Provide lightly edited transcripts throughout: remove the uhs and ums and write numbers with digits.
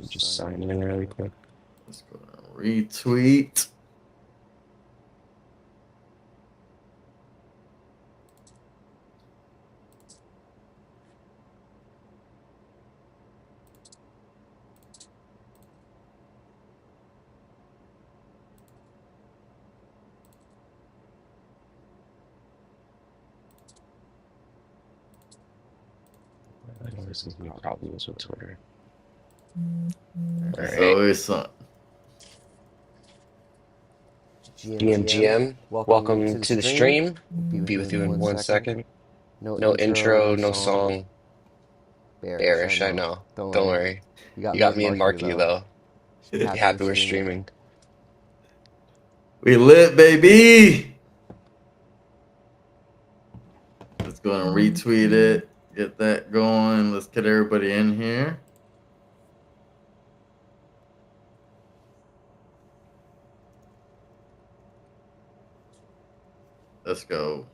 Just sign in really quick. Let's go to retweet. This is my problems with Twitter. There's All right. always something. GMGM, welcome to the stream. Be with you in 1 second. No intro, no song. Bearish, I know. Don't worry. You got me and Markiii though. Be happy we're streaming. We lit, baby. Let's go and retweet it. Get that going. Let's get everybody in here. Let's go.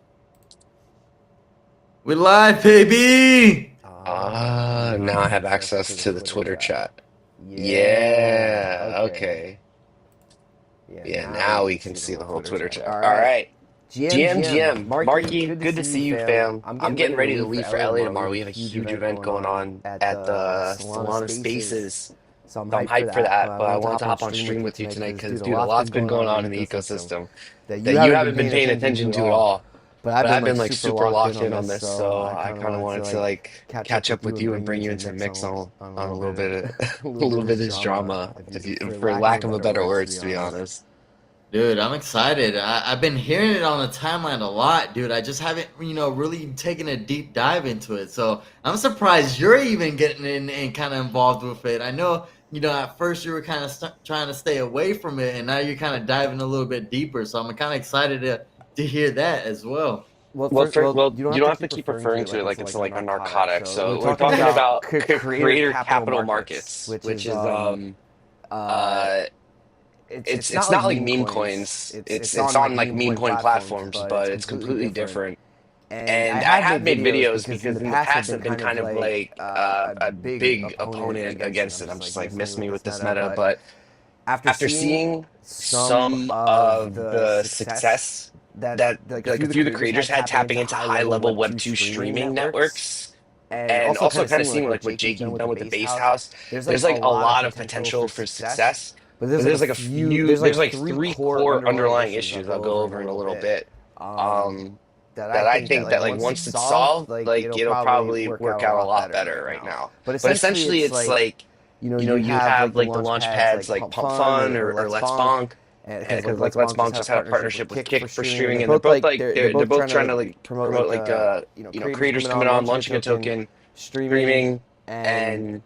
We live, baby. Now I have access to the Twitter chat. Yeah, okay. Yeah, now we can see the whole Twitter chat. All right. GM, Marky, good to see you, fam. I'm getting ready to leave for LA tomorrow. We have a huge event going on at the Solana Spaces. So I'm hyped for that, but I wanted to hop on stream with you tonight because, dude, a lot's been going on in the ecosystem that you haven't been paying attention to at all. But I've been like super locked in on this, so I kind of wanted to like catch up with you and bring you into the mix on a little bit of a little bit of this drama, if you, for lack of a better words, to be honest. Dude, I'm excited. I've been hearing it on the timeline a lot, dude. I just haven't, really taken a deep dive into it. So I'm surprised you're even getting in and kind of involved with it. I know, at first you were kind of trying to stay away from it, and now you're kind of diving a little bit deeper. So I'm kind of excited to hear that as well. Well, you don't have to keep referring to it like it's like a narcotic. So we're talking about creator capital markets, which is uh it's not like meme coins. It's on like meme coin platforms, but it's completely different. And I have made videos because in the past I've been kind of like a big opponent against it. I'm just like, miss me with this meta. But after seeing some of the success that like a few of the creators had tapping into high level Web2 streaming networks, and also kind of seeing like what Jakey's done with the base house, there's like a lot of potential for success. But there's like there's like three core underlying issues I'll go over in a little bit. That I think that like once it's solved, like it'll probably work out a lot better right now. But essentially, it's like you have like the launch pads like Pump Fun or Let's Bonk, and because like Let's Bonk just had a partnership with Kick for streaming, and they're both like they're both trying to like promote like creators coming on, launching a token, streaming, and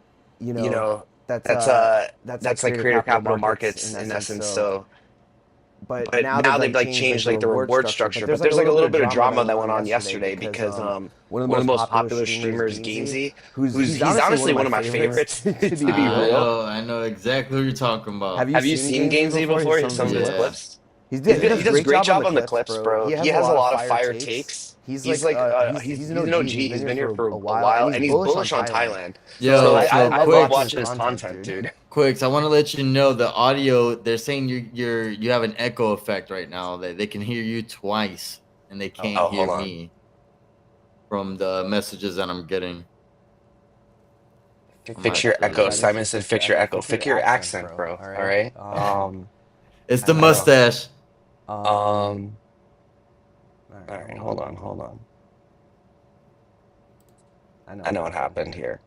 that's like creator capital markets in essence. So. But now they've like changed like the reward structure. But there's like a little bit of drama that went on yesterday because one of the most popular streamers, Gamesy, he's honestly one of my favorites to be real. I know exactly who you're talking about. Have you seen Gamesy before? Some of his clips. He does a great job on the clips, bro. He has a lot of fire takes. He's an OG. He's been here for a while, and he's bullish on Thailand. So I love watching his content, dude. Quicks, I want to let you know the audio. They're saying you have an echo effect right now. They can hear you twice, and they can't hear me from the messages that I'm getting. Fix your echo. Simon said, "Fix your echo. Fix your accent, bro." All right. It's the mustache. All right, hold on. I know what happened here.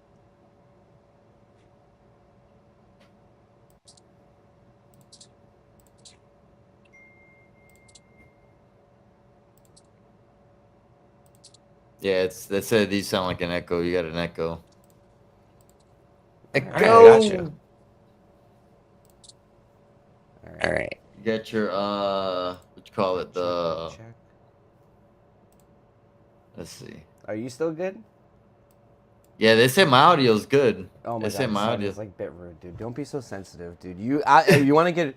Yeah, they said these sound like an echo. You got an echo. Echo. Right, I got you. All right. You got your what you call it? The let's see. Are you still good? Yeah, they say my audio's good. Oh my they say my audio is like bit rude, dude. Don't be so sensitive, dude. You want to get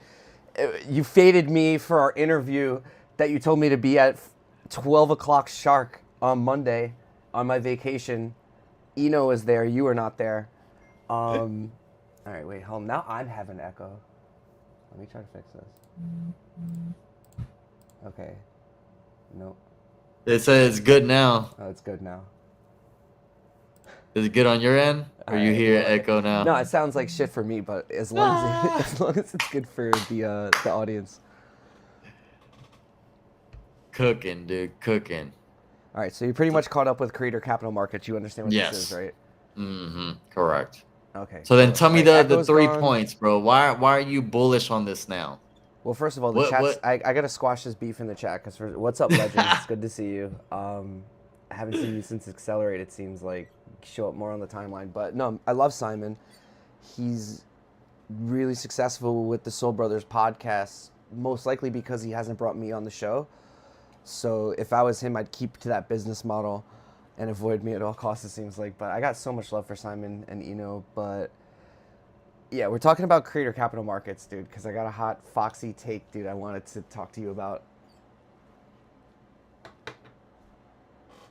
you faded me for our interview that you told me to be at 12 o'clock shark on Monday on my vacation. Eno was there. You were not there. All right, wait, hold on. Now I'm having echo. Let me try to fix this. Okay. Nope. It says it's good now. Oh, it's good now. Is it good on your end? Or you hear echo now? No, it sounds like shit for me, but as long as it's good for the audience. Cooking, dude, cooking. All right, so you're pretty much caught up with Creator Capital Markets. You understand what this is, right? Mm-hmm. Correct. Okay. So then tell me the 3 gone. points, bro. Why are you bullish on this now? Well, first of all, the chat's... I got to squash this beef in the chat. Because what's up, Legends? It's good to see you. I haven't seen you since Accelerate, it seems like. Show up more on the timeline. But no, I love Simon. He's really successful with the Soul Brothers podcast, most likely because he hasn't brought me on the show. So if I was him, I'd keep to that business model and avoid me at all costs, it seems like. But I got so much love for Simon and Eno. But yeah, we're talking about Creator Capital Markets, dude, because I got a hot Foxy take, dude, I wanted to talk to you about.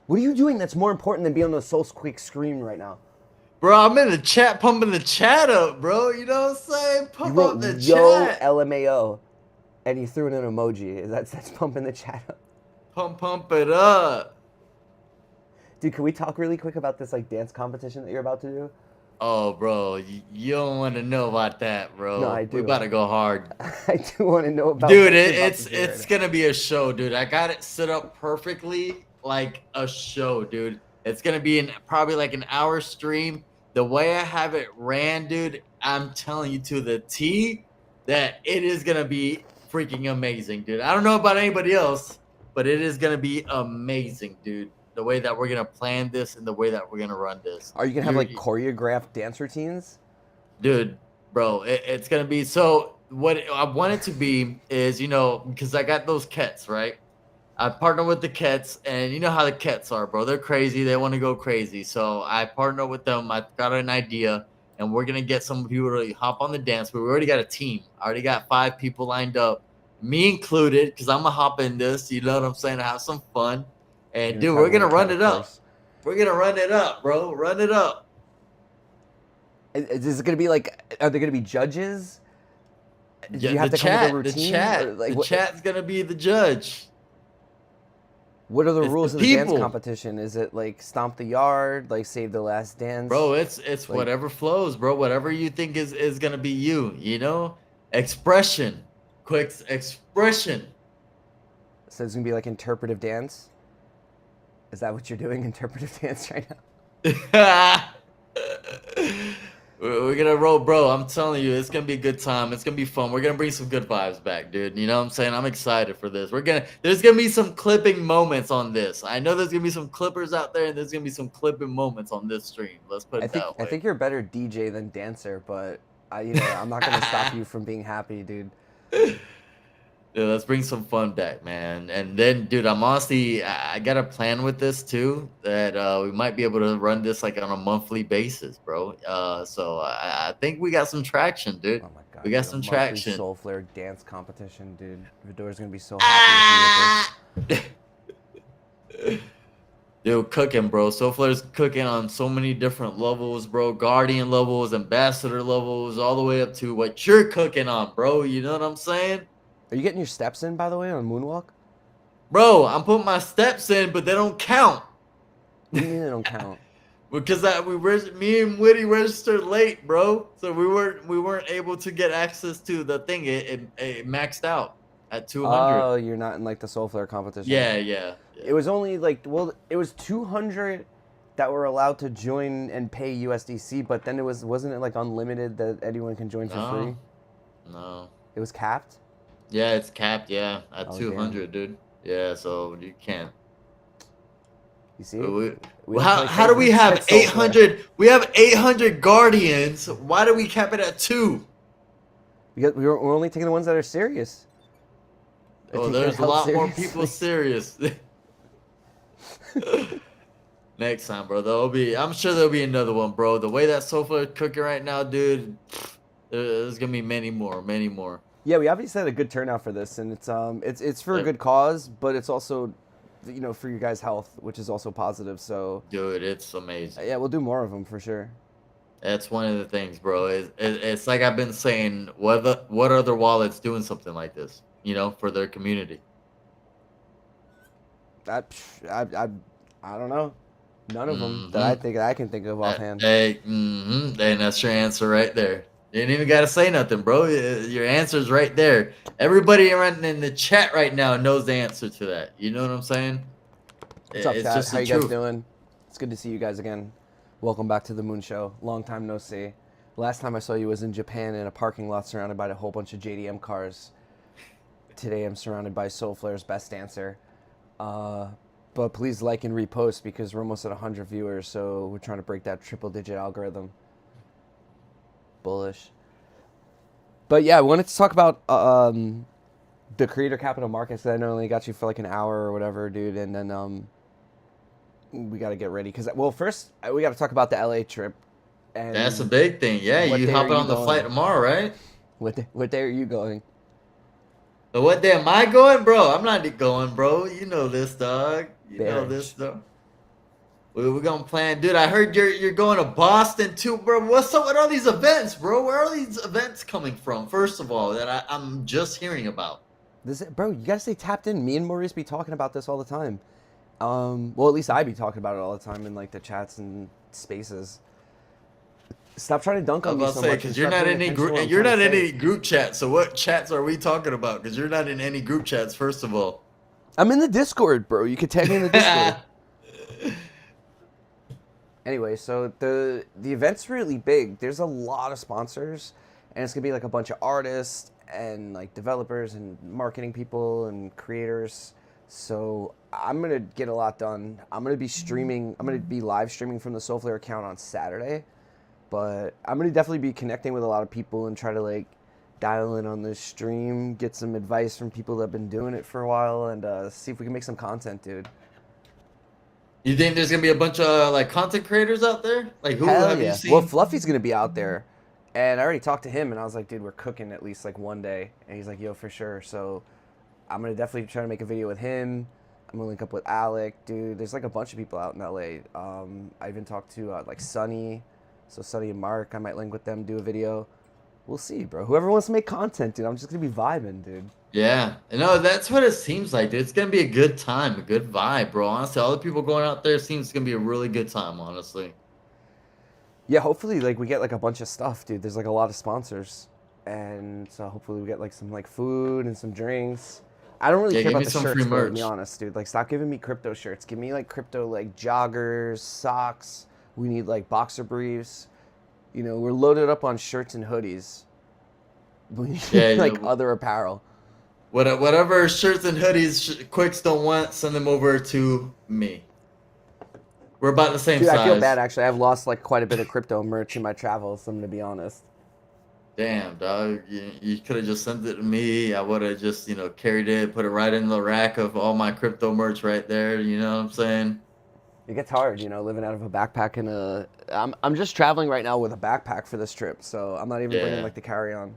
What are you doing that's more important than being on the Soul Quick screen right now? Bro, I'm in the chat, pumping the chat up, bro. You know what I'm saying? Pump up the Yo, chat. LMAO. And you threw in an emoji. That's pumping the chat up. Pump it up. Dude, can we talk really quick about this like dance competition that you're about to do? Oh, bro, you don't want to know about that, bro. No, I do. We about to go hard. I do want to know about. Dude, it's gonna be a show, dude. I got it set up perfectly, like a show, dude. It's gonna be probably like an hour stream. The way I have it ran, dude, I'm telling you to the T that it is gonna be freaking amazing, dude. I don't know about anybody else, but it is gonna be amazing, dude. The way that we're gonna plan this and the way that we're gonna run this. Are you gonna have like choreographed dance routines? Dude, bro, it's gonna be so. What I want it to be is, you know, because I got those cats, right? I partner with the cats, and you know how the cats are, bro. They're crazy. They want to go crazy. So I partner with them. I got an idea, and we're gonna get some people to hop on the dance. But we already got a team. I already got 5 people lined up, me included, because I'm gonna hop in this. You know what I'm saying? Have some fun. And dude, we're gonna run it up. We're gonna run it up, bro. Run it up. Is it gonna be like? Are there gonna be judges? Do you have to come up with a routine? The chat's gonna be the judge. What are the rules of the dance competition? Is it like stomp the yard, like save the last dance? Bro, it's like, whatever flows, bro. Whatever you think is gonna be you. You know, expression, quick expression. So it's gonna be like interpretive dance. Is that what you're doing, interpretive dance right now? We're gonna roll, bro. I'm telling you, it's gonna be a good time. It's gonna be fun. We're gonna bring some good vibes back, dude. You know what I'm saying? I'm excited for this. There's gonna be some clipping moments on this. I know there's gonna be some clippers out there, and there's gonna be some clipping moments on this stream. Let's put it that way. I think you're a better DJ than dancer, but I'm not gonna stop you from being happy, dude. Dude, let's bring some fun back, man. And then, dude, I got a plan with this too, that we might be able to run this like on a monthly basis, bro. So I think we got some traction, dude. Oh my God, we got some traction. Soul Flare dance competition, dude. Vidor's gonna be so happy with you. Dude, cooking, bro. Soul Flare's cooking on so many different levels, bro. Guardian levels, ambassador levels, all the way up to what you're cooking on, bro. You know what I'm saying? Are you getting your steps in, by the way, on Moonwalk? Bro, I'm putting my steps in, but they don't count. What do you mean they don't count? Because me and Woody registered late, bro. So we weren't able to get access to the thing. It maxed out at 200. Oh, you're not in like the Soul Flare competition. Yeah. It was only like, well, it was 200 that were allowed to join and pay USDC, but then wasn't it like unlimited that anyone can join for free? No. It was capped? Yeah, it's capped, at 200, dude. Yeah, so you can't. You see? How do we have 800? We have 800 Guardians. Why do we cap it at 2? Because we're only taking the ones that are serious. Oh, there's a lot more people serious. Next time, bro. I'm sure there'll be another one, bro. The way that Soul Flare is cooking right now, dude, there's gonna be many more. Yeah, we obviously had a good turnout for this, and it's for a good cause, but it's also, you know, for your guys' health, which is also positive. So, dude, it's amazing. Yeah, we'll do more of them for sure. That's one of the things, bro. It's like I've been saying, what other wallets doing something like this, for their community? I don't know. None of them that I can think of offhand. And that's your answer right there. You didn't even gotta say nothing, bro. Your answer's right there. Everybody around in the chat right now knows the answer to that. You know what I'm saying? What's up, It's chat? just How the you guys truth. doing? It's good to see you guys again. Welcome back to the Moon Show. Long time no see. Last time I saw you was in Japan in a parking lot surrounded by a whole bunch of JDM cars. Today I'm surrounded by Soulflare's best dancer. But please like and repost because we're almost at 100 viewers, so we're trying to break that triple-digit algorithm. Bullish. But yeah, I wanted to talk about the creator capital markets that I only got you for like an hour or whatever, dude, and then we got to get ready because first we got to talk about the LA trip. And that's a big thing. Yeah, you hopping on the flight tomorrow, right? What day are you going? But what day am I going, bro? I'm not going, bro. You know this, dog. You know this, dog. We're gonna plan, dude. I heard you're going to Boston too, bro. What's up with all these events, bro? Where are these events coming from? First of all, that I'm just hearing about. Bro, you gotta stay tapped in. Me and Maurice be talking about this all the time. Well, at least I be talking about it all the time in like the chats and spaces. Stop trying to dunk on me so much. Because you're not in any group. You're not in any group chats. So what chats are we talking about? Because you're not in any group chats. First of all, I'm in the Discord, bro. You could tag me in the Discord. Anyway, so the event's really big. There's a lot of sponsors, and it's gonna be like a bunch of artists and like developers and marketing people and creators. So I'm gonna get a lot done. I'm gonna be streaming. I'm gonna be live streaming from the Soulflare account on Saturday. But I'm going to definitely be connecting with a lot of people and try to like dial in on this stream, get some advice from people that have been doing it for a while, and see if we can make some content, dude. You think there's going to be a bunch of like content creators out there? Like who have you seen? Well, Fluffy's going to be out there. And I already talked to him and I was like, dude, we're cooking at least like one day. And he's like, yo, for sure. So I'm going to definitely try to make a video with him. I'm going to link up with Alec, dude. There's like a bunch of people out in LA. I even talked to like Sunny. So Sunny and Mark, I might link with them, do a video. We'll see, bro. Whoever wants to make content, dude, I'm just going to be vibing, dude. Yeah. No, that's what it seems like, dude. It's going to be a good time, a good vibe, bro. Honestly, all the people going out there seems going to be a really good time, honestly. Yeah, hopefully, like, we get, like, a bunch of stuff, dude. There's, like, a lot of sponsors. And so hopefully we get, like, some, like, food and some drinks. I don't really care about the shirts, bro, to be honest, dude. Like, stop giving me crypto shirts. Give me, like, crypto, like, joggers, socks. We need like boxer briefs. You know, we're loaded up on shirts and hoodies. We need like other apparel. Whatever shirts and hoodies Quicks don't want, send them over to me. We're about the same size. I feel bad actually. I've lost like quite a bit of crypto merch in my travels, I'm gonna be honest. Damn, dog. You could have just sent it to me. I would have just, carried it, put it right in the rack of all my crypto merch right there. You know what I'm saying? It gets hard, living out of a backpack and I'm just traveling right now with a backpack for this trip, so I'm not even bringing like the carry-on.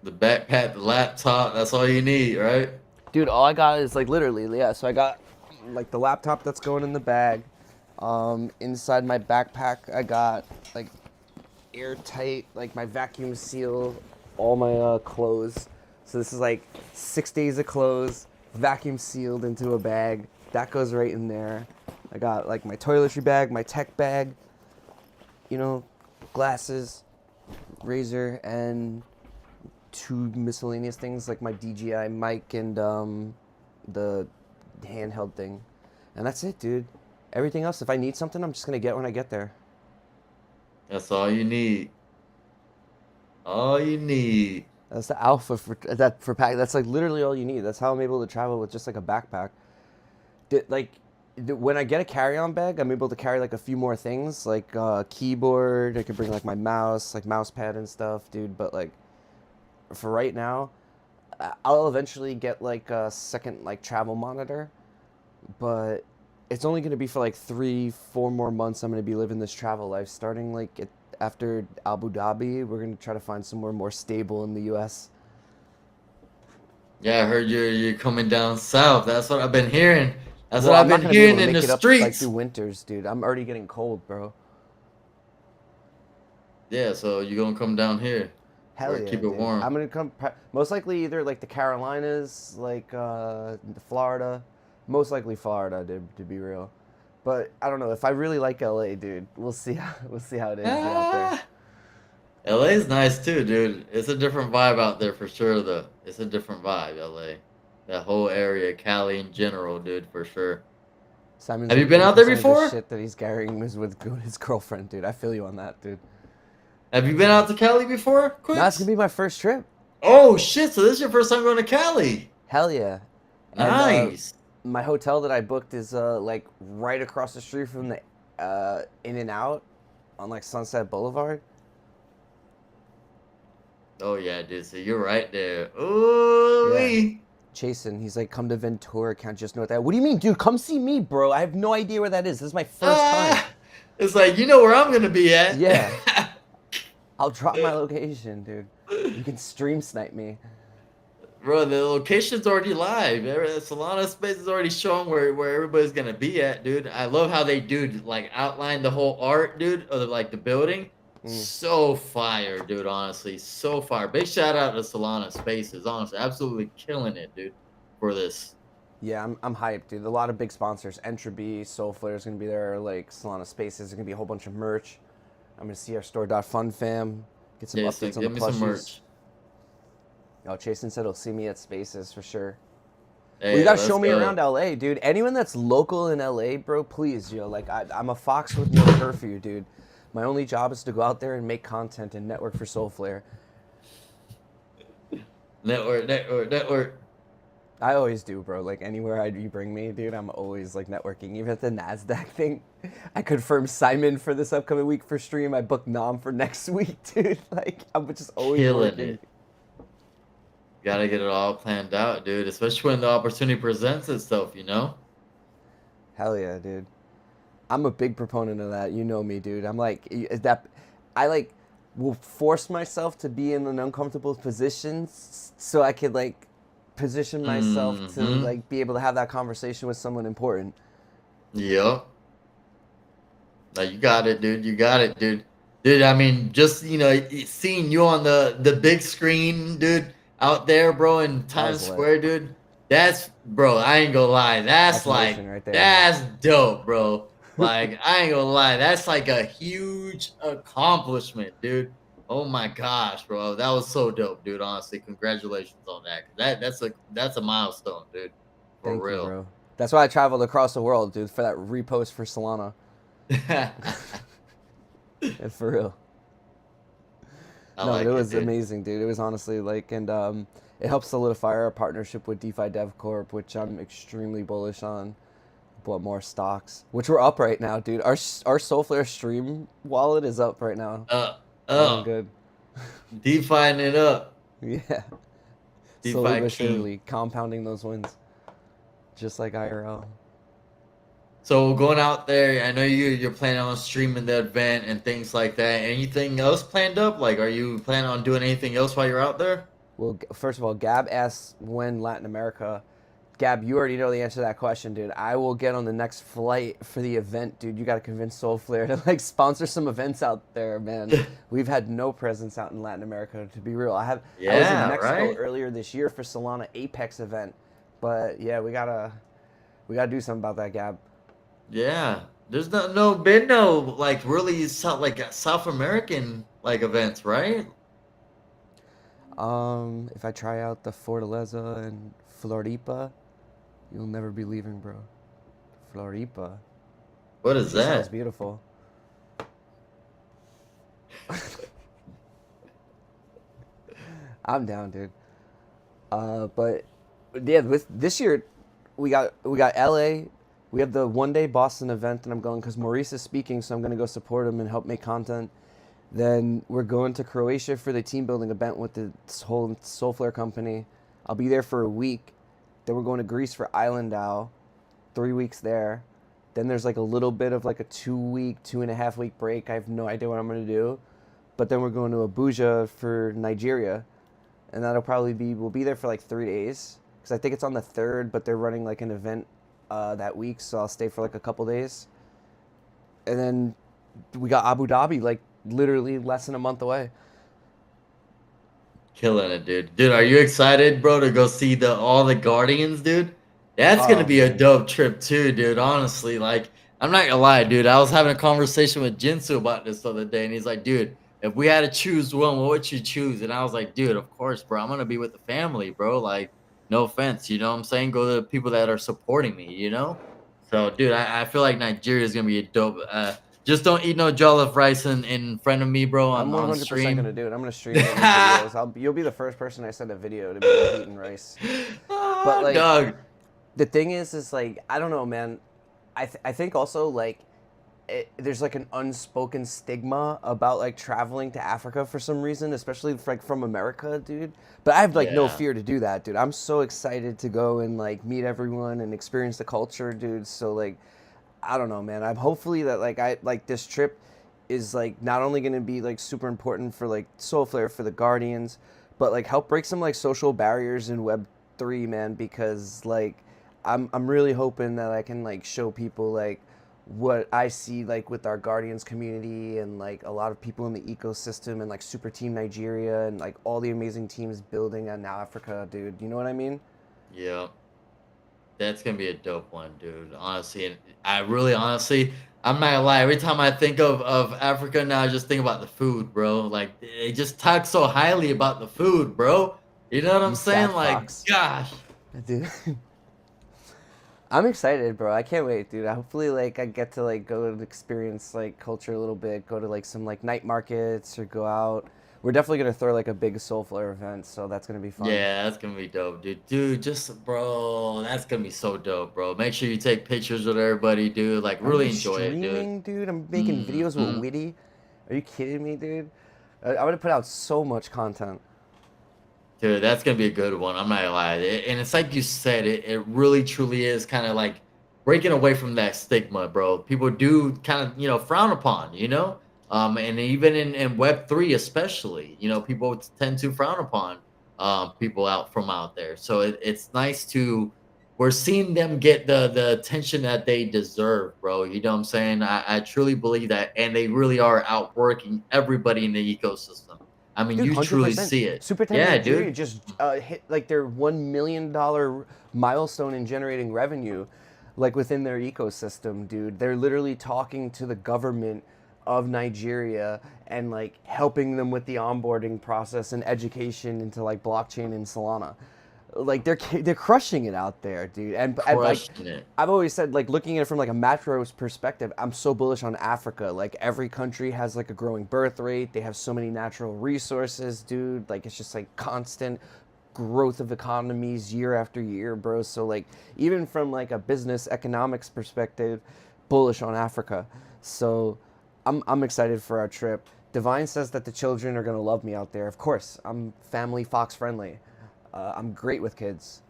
The backpack, the laptop, that's all you need, right? Dude, all I got is like literally, yeah. So I got like the laptop that's going in the bag. Inside my backpack, I got like airtight, like my vacuum seal, all my clothes. So this is like 6 days of clothes, vacuum sealed into a bag. That goes right in there. I got like my toiletry bag, my tech bag, glasses, razor, and 2 miscellaneous things like my DJI mic and the handheld thing. And that's it, dude. Everything else, if I need something, I'm just going to get when I get there. That's all you need. All you need. That's the alpha for pack. That's like literally all you need. That's how I'm able to travel with just like a backpack. When I get a carry-on bag, I'm able to carry like a few more things, like keyboard. I could bring like my mouse, like mouse pad and stuff, dude. But like for right now, I'll eventually get like a second like travel monitor, but it's only going to be for like 3-4 more months. I'm going to be living this travel life, starting like after Abu Dhabi. We're going to try to find somewhere more stable in the U.S. Yeah, I heard you're coming down south. That's what I've been hearing. That's what I've been hearing in the streets. Like through winters, dude. I'm already getting cold, bro. Yeah, so you gonna come down here Hell or yeah, keep it dude. warm? I'm gonna come most likely either like the Carolinas, like Florida, most likely Florida to be real. But I don't know if I really like LA, dude. We'll see we'll see how it is out there. Ah, LA's nice too, dude. It's a different vibe out there for sure, though. It's a different vibe, LA. That whole area, Cali in general, dude, for sure. Simon's Have you like been out there 80% of the before? shit that he's carrying is with his girlfriend, dude. I feel you on that, dude. Have you been out to Cali before, Now it's gonna Quicks? be my first trip. Oh shit! So this is your first time going to Cali? Hell yeah. And Nice. my hotel that I booked is like right across the street from the In and Out on like Sunset Boulevard. Oh yeah, dude. So you're right there. Ooh. Yeah. Chasen, he's like, come to Ventura. Can't just know what that. What do you mean, dude? Come see me, bro. I have no idea where that is. This is my first time. It's like, you know where I'm gonna be at. Yeah. I'll drop my location, dude. You can stream snipe me. Bro, the location's already live. Solana space is already showing where everybody's gonna be at, dude. I love how they do like outline the whole art, dude, of like the building. So fire, dude. Honestly, so fire. Big shout out to Solana Spaces. Honestly, absolutely killing it, dude, for this. Yeah, I'm hyped, dude. A lot of big sponsors. Entropy, Soulflare is gonna be there. Like Solana Spaces, there's gonna be a whole bunch of merch. I'm gonna see our store.fun fam. Get some updates So on the give me some plushies. merch. Oh, Chasen said he'll see me at Spaces for sure. Hey, well, you gotta let's show me go. around LA, dude. Anyone that's local in LA, bro, please, yo. Like I'm a fox with no curfew, dude. My only job is to go out there and make content and network for Soulflare. Network. I always do, bro. Like anywhere you bring me, dude, I'm always like networking. Even at the NASDAQ thing, I confirmed Simon for this upcoming week for stream. I booked Nam for next week, dude. Like I'm just always Killing working. it. Gotta get it all planned out, dude. Especially when the opportunity presents itself, you know? Hell yeah, dude. I'm a big proponent of that. You know me, dude. I'm like that. I like will force myself to be in an uncomfortable position so I could like position myself to like be able to have that conversation with someone important. Yep. No, you got it, dude. You got it, dude. Dude, I mean, just seeing you on the big screen, dude, out there, bro, in Times Square, dude. That's, bro, I ain't gonna lie. That's like, right there, that's dope, bro. Like, I ain't gonna lie. That's like a huge accomplishment, dude. Oh my gosh, bro. That was so dope, dude. Honestly, congratulations on that. That's a milestone, dude. For real. You, bro. That's why I traveled across the world, dude, for that repost for Solana. And for real. It was amazing, dude. It was honestly like, and it helps solidify our partnership with DeFi Dev Corp, which I'm extremely bullish on. Bought more stocks, which we're up right now, dude. Our Soulflare stream wallet is up right now. Good. DeFiing it up. Yeah. Slowly but surely, compounding those wins, just like IRL. So going out there, I know you're planning on streaming the event and things like that. Anything else planned up? Like, are you planning on doing anything else while you're out there? Well, first of all, Gab asked when Latin America. Gab, you already know the answer to that question, dude. I will get on the next flight for the event, dude. You got to convince Soulflare to like sponsor some events out there, man. We've had no presence out in Latin America, to be real. I was in Mexico earlier this year for Solana Apex event, but yeah, we gotta do something about that, Gab. Yeah, there's been no like really South American like events, right? If I try out the Fortaleza and Floripa, you'll never be leaving, bro. Floripa. What is that? Sounds beautiful. I'm down, dude. But yeah, this year we got LA. We have the one-day Boston event, and I'm going because Maurice is speaking, so I'm going to go support him and help make content. Then we're going to Croatia for the team building event with this whole Soulflare company. I'll be there for a week. Then we're going to Greece for Island Owl, 3 weeks there. Then there's like a little bit of like a 2.5 week break. I have no idea what I'm going to do. But then we're going to Abuja for Nigeria. And we'll be there for like 3 days. Because I think it's on the 3rd, but they're running like an event that week. So I'll stay for like a couple days. And then we got Abu Dhabi like literally less than a month away. Killing it, dude. Dude, are you excited, bro, to go see all the Guardians, dude? That's gonna be a dope trip too, dude. Honestly, like, I'm not gonna lie, dude. I was having a conversation with Jinsu about this the other day, and he's like, dude, if we had to choose one, what would you choose? And I was like, dude, of course, bro. I'm gonna be with the family, bro. Like, no offense, you know what I'm saying? Go to the people that are supporting me, you know? So, dude, I feel like Nigeria is gonna be a dope. Just don't eat no jollof rice in front of me, bro. I'm 100% stream. gonna do it. I'm gonna stream it with videos. You'll be the first person I send a video to be eating rice. But like, dog. The thing is like, I don't know, man. I think also like there's like an unspoken stigma about like traveling to Africa for some reason, especially like from America, dude. But I have like no fear to do that, dude. I'm so excited to go and like meet everyone and experience the culture, dude. So like, I don't know, man. I'm hopefully that like this trip is like not only gonna be like super important for like Soulflare for the Guardians, but like help break some like social barriers in Web3, man. Because like I'm really hoping that I can like show people like what I see like with our Guardians community and like a lot of people in the ecosystem and like Super Team Nigeria and like all the amazing teams building on Now Africa, dude. You know what I mean? Yeah. That's gonna be a dope one, dude. Honestly, and I really honestly, I'm not gonna lie. Every time I think of Africa now, I just think about the food, bro. Like they just talk so highly about the food, bro. You know what I'm saying? Like, gosh, dude. I'm excited, bro. I can't wait, dude. Hopefully, like, I get to like go and experience like culture a little bit. Go to like some like night markets or go out. We're definitely gonna throw like a big Soulflare event, so that's gonna be fun. Yeah, that's gonna be dope, dude. Dude, just bro, that's gonna be so dope, bro. Make sure you take pictures with everybody, dude. Like, really enjoy it, dude. I'm making videos with Witty. Are you kidding me, dude? I would have put out so much content. Dude, that's gonna be a good one. I'm not gonna lie, and it's like you said, it really truly is kind of like breaking away from that stigma, bro. People do kind of frown upon, and even in Web3 especially, people tend to frown upon people out there. So it's nice we're seeing them get the attention that they deserve, bro. You know what I'm saying? I truly believe that, and they really are outworking everybody in the ecosystem. I mean, dude, you 100%. Truly see it. Super Nigeria just hit like their $1 million milestone in generating revenue, like within their ecosystem, dude. They're literally talking to the government of Nigeria and like helping them with the onboarding process and education into like blockchain and Solana. Like they're crushing it out there, dude. And like, I've always said, like, looking at it from like a macro perspective, I'm so bullish on Africa. Like every country has like a growing birth rate. They have so many natural resources, dude. Like it's just like constant growth of economies year after year, bro. So like even from like a business economics perspective, bullish on Africa. So I'm excited for our trip. Divine says that the children are gonna love me out there. Of course, I'm family fox friendly. I'm great with kids.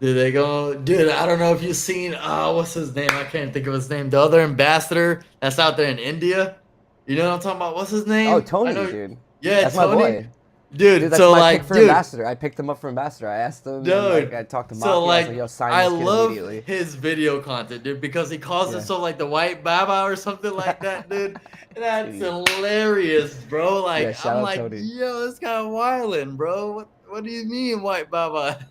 Dude, I don't know if you've seen, what's his name? I can't think of his name. The other ambassador that's out there in India. You know what I'm talking about? What's his name? Oh, Tony, dude. Yeah, that's Tony. My boy. Dude, that's so my like, pick for ambassador. I picked him up for ambassador. I asked him, dude, I talked to Markiii. So like, Yo, sign I this kid love immediately. his video content, dude, because he calls it so like the white baba or something like that, dude. That's hilarious, bro. Like, I'm like, Tony. Yo, this guy wildin', bro. What do you mean, white baba?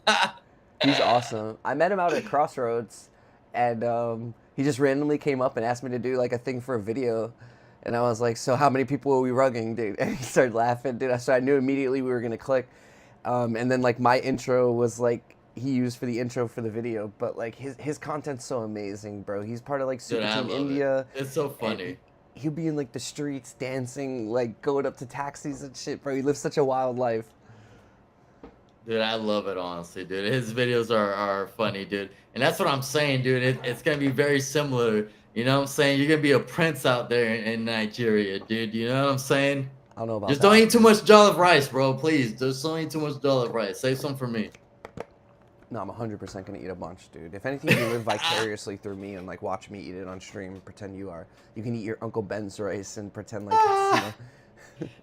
He's awesome. I met him out at Crossroads, and he just randomly came up and asked me to do like a thing for a video. And I was like, so how many people are we rugging, dude? And he started laughing, dude. So I knew immediately we were going to click. And then like my intro was like he used for the intro for the video. But like his content's so amazing, bro. He's part of like Super Team India. It's so funny. He'll be in like the streets dancing, like going up to taxis and shit, bro. He lives such a wild life. Dude, I love it, honestly, dude. His videos are funny, dude. And that's what I'm saying, dude. It's going to be very similar. You know what I'm saying? You're going to be a prince out there in Nigeria, dude. You know what I'm saying? I don't know about Just that. don't eat too much jollof rice, bro. Please. Just don't eat too much jollof rice. Save some for me. No, I'm 100% going to eat a bunch, dude. If anything, you live vicariously through me and like watch me eat it on stream and pretend you are. You can eat your Uncle Ben's rice and pretend like it's,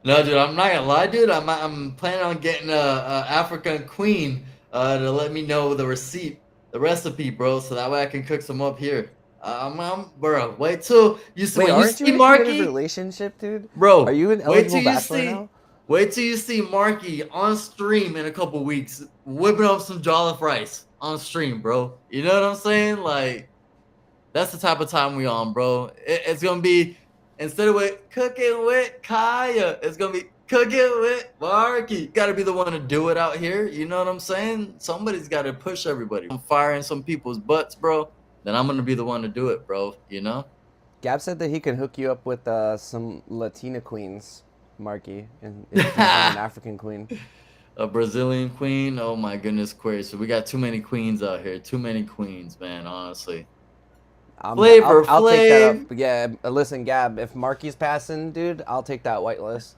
No, dude, I'm not gonna lie, dude. I'm planning on getting a African queen to let me know the recipe, bro, so that way I can cook some up here. Bro, wait till you see Wait, when you aren't you see in a committed Markiii, relationship, dude? Are bro. you an Wait till eligible you bachelor see, now? wait till you see Markiii on stream in a couple weeks, whipping up some jollof rice on stream, bro. You know what I'm saying? Like, that's the type of time we on, bro. It's gonna be, instead of with cooking with Kaya, it's gonna be cooking with Markiii. Got to be the one to do it out here. You know what I'm saying? Somebody's got to push everybody. I'm firing some people's butts, bro. Then I'm gonna be the one to do it, bro. You know? Gab said that he can hook you up with some Latina queens, Marky, and if you can find an African queen. A Brazilian queen? Oh my goodness, so we got too many queens out here. Too many queens, man. Honestly. Flavor I'll take that up. Flav. Yeah, listen, Gab, if Marky's passing, dude, I'll take that whitelist.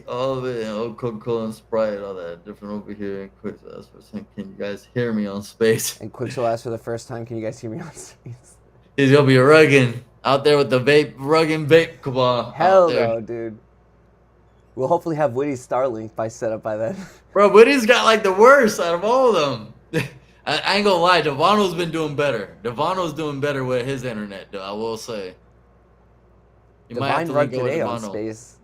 All of it, Coca-Cola and Sprite, all that different over here. And quick, that's for saying, can you guys hear me on space? And Quixel asked for the first time, can you guys hear me on space? He's gonna be rugging out there with the rugging vape cabal. Hell no, dude. We'll hopefully have Witty's Starlink set up by then. Bro, Witty's got like the worst out of all of them. I ain't gonna lie, Devano's been doing better. Devano's doing better with his internet, though, I will say. You might have to run today on space.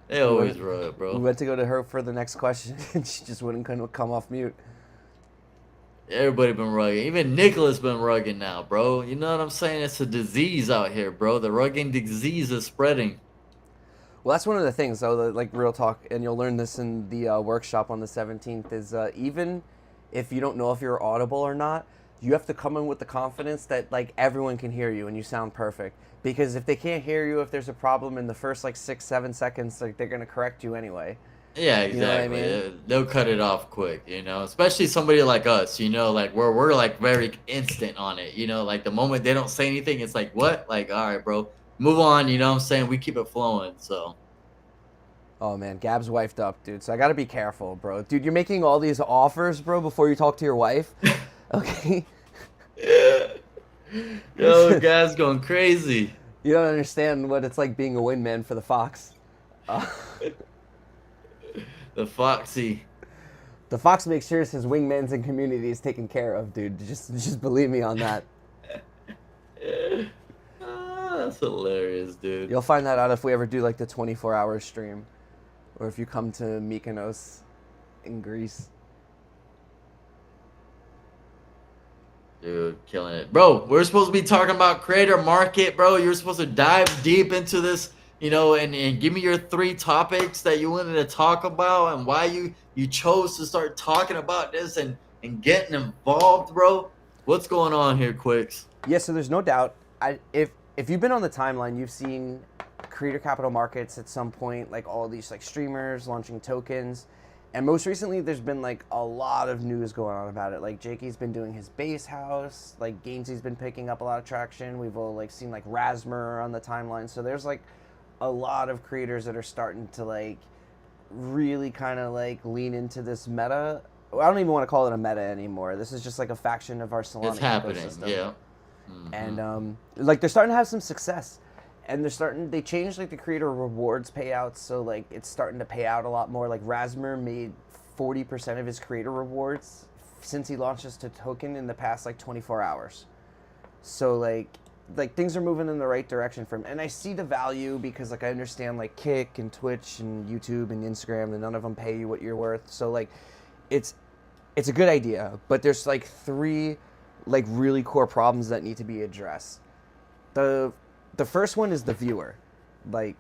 They always run it, bro. We went to go to her for the next question, and she just wouldn't come off mute. Everybody been rugging. Even Nicholas been rugging now, bro. You know what I'm saying? It's a disease out here, bro. The rugging disease is spreading. Well, that's one of the things, though, like real talk, and you'll learn this in the workshop on the 17th, is even if you don't know if you're audible or not, you have to come in with the confidence that, like, everyone can hear you and you sound perfect. Because if they can't hear you, if there's a problem in the first, 6-7 seconds, like, they're going to correct you anyway. Yeah, exactly. You know what I mean? They'll cut it off quick, especially somebody like us, like we're like very instant on it, like the moment they don't say anything, it's like, what? Like, all right, bro, move on. You know what I'm saying? We keep it flowing. So. Oh man, Gab's wifed up, dude. So I got to be careful, bro. Dude, you're making all these offers, bro, before you talk to your wife. Okay. Yo, Gab's going crazy. You don't understand what it's like being a wingman for the Fox. The Foxy. The Fox makes sure his wingmans and community is taken care of, dude. Just believe me on that. That's hilarious, dude. You'll find that out if we ever do like the 24-hour stream, or if you come to Mykonos in Greece. Dude, killing it. Bro, we're supposed to be talking about creator market, bro. You're supposed to dive deep into this, and give me your 3 topics that you wanted to talk about and why you chose to start talking about this and getting involved, bro. What's going on here, Quicks? Yeah, so there's no doubt. If you've been on the timeline, you've seen creator capital markets at some point, like all these like streamers launching tokens. And most recently, there's been like a lot of news going on about it. Like Jakey's been doing his base house. Like Gainsy's been picking up a lot of traction. We've all like seen like Rasmer on the timeline. So there's like a lot of creators that are starting to like really kind of like lean into this meta. I don't even want to call it a meta anymore. This is just like a faction of our Solana It's happening, ecosystem. yeah. Mm-hmm. And like they're starting to have some success. And they changed like the creator rewards payouts, so like it's starting to pay out a lot more. Like Rasmer made 40% of his creator rewards since he launched this token in the past like 24 hours. So like things are moving in the right direction for him. And I see the value because like I understand like Kick and Twitch and YouTube and Instagram, and none of them pay you what you're worth. So like it's a good idea, but there's like 3 like really core problems that need to be addressed. The first one is the viewer, like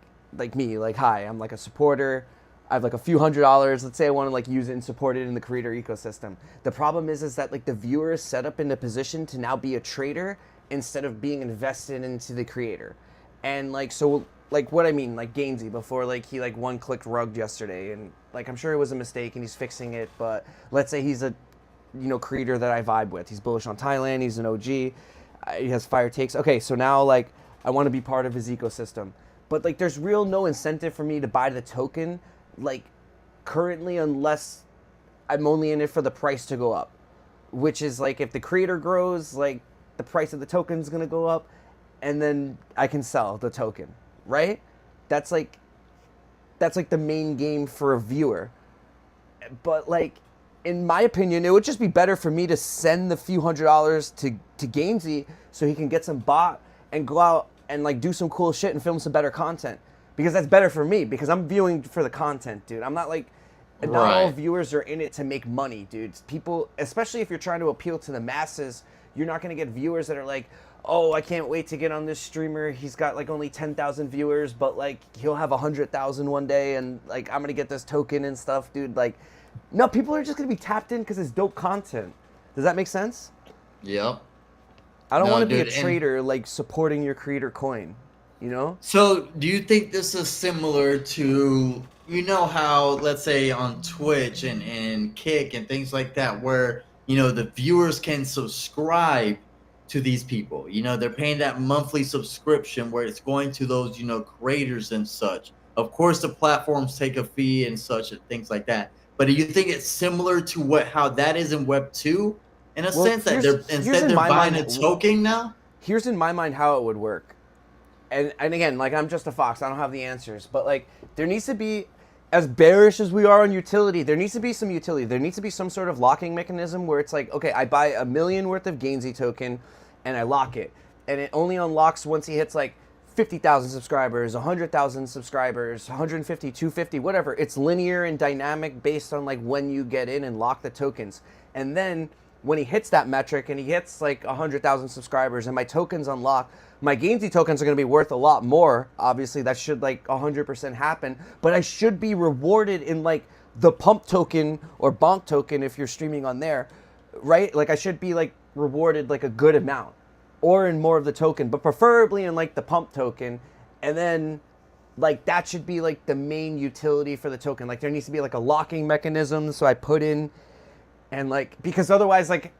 me, like, hi, I'm like a supporter. I have like a few $100. Let's say I want to like use it and support it in the creator ecosystem. The problem is that like the viewer is set up in a position to now be a trader instead of being invested into the creator. And like, so like what I mean, like Gainsy before, like he like one-clicked rugged yesterday, and like, I'm sure it was a mistake and he's fixing it. But let's say he's a, creator that I vibe with. He's bullish on Thailand. He's an OG. He has fire takes. Okay. So now like, I want to be part of his ecosystem. But like there's no incentive for me to buy the token like currently, unless I'm only in it for the price to go up. Which is like if the creator grows, like the price of the token is going to go up, and then I can sell the token, right? That's like the main game for a viewer. But like in my opinion, it would just be better for me to send the few $100s to Gainesy so he can get some bot and go out and like do some cool shit and film some better content, because that's better for me, because I'm viewing for the content, dude. I'm not like, not all viewers are in it to make money, dude. People, especially if you're trying to appeal to the masses, you're not going to get viewers that are like, oh, I can't wait to get on this streamer. He's got like only 10,000 viewers, but like he'll have 100,000 one day, and like I'm going to get this token and stuff, dude. Like, no, people are just going to be tapped in because it's dope content. Does that make sense? Yep. I don't want to be a trader like supporting your creator coin, you know? So do you think this is similar to, you know how, let's say on Twitch and Kick and things like that, where, you know, the viewers can subscribe to these people? You know, they're paying that monthly subscription where it's going to those, you know, creators and such. Of course, the platforms take a fee and such and things like that. But do you think it's similar to how that is in Web 2? In a sense that they're buying a token now? Here's in my mind how it would work. And again, like, I'm just a fox. I don't have the answers. But, like, there needs to be, as bearish as we are on utility, there needs to be some utility. There needs to be some sort of locking mechanism where it's like, okay, I buy $1 million worth of Gainesy token and I lock it. And it only unlocks once he hits, like, 50,000 subscribers, 100,000 subscribers, 150, 250, whatever. It's linear and dynamic based on, like, when you get in and lock the tokens. And then when he hits that metric and he hits like 100,000 subscribers and my tokens unlock, my Gainesy tokens are going to be worth a lot more. Obviously, that should like 100% happen, but I should be rewarded in like the pump token or bonk token if you're streaming on there, right? Like I should be like rewarded like a good amount, or in more of the token, but preferably in like the pump token. And then like that should be like the main utility for the token. Like there needs to be like a locking mechanism, so I put in, and like, because otherwise like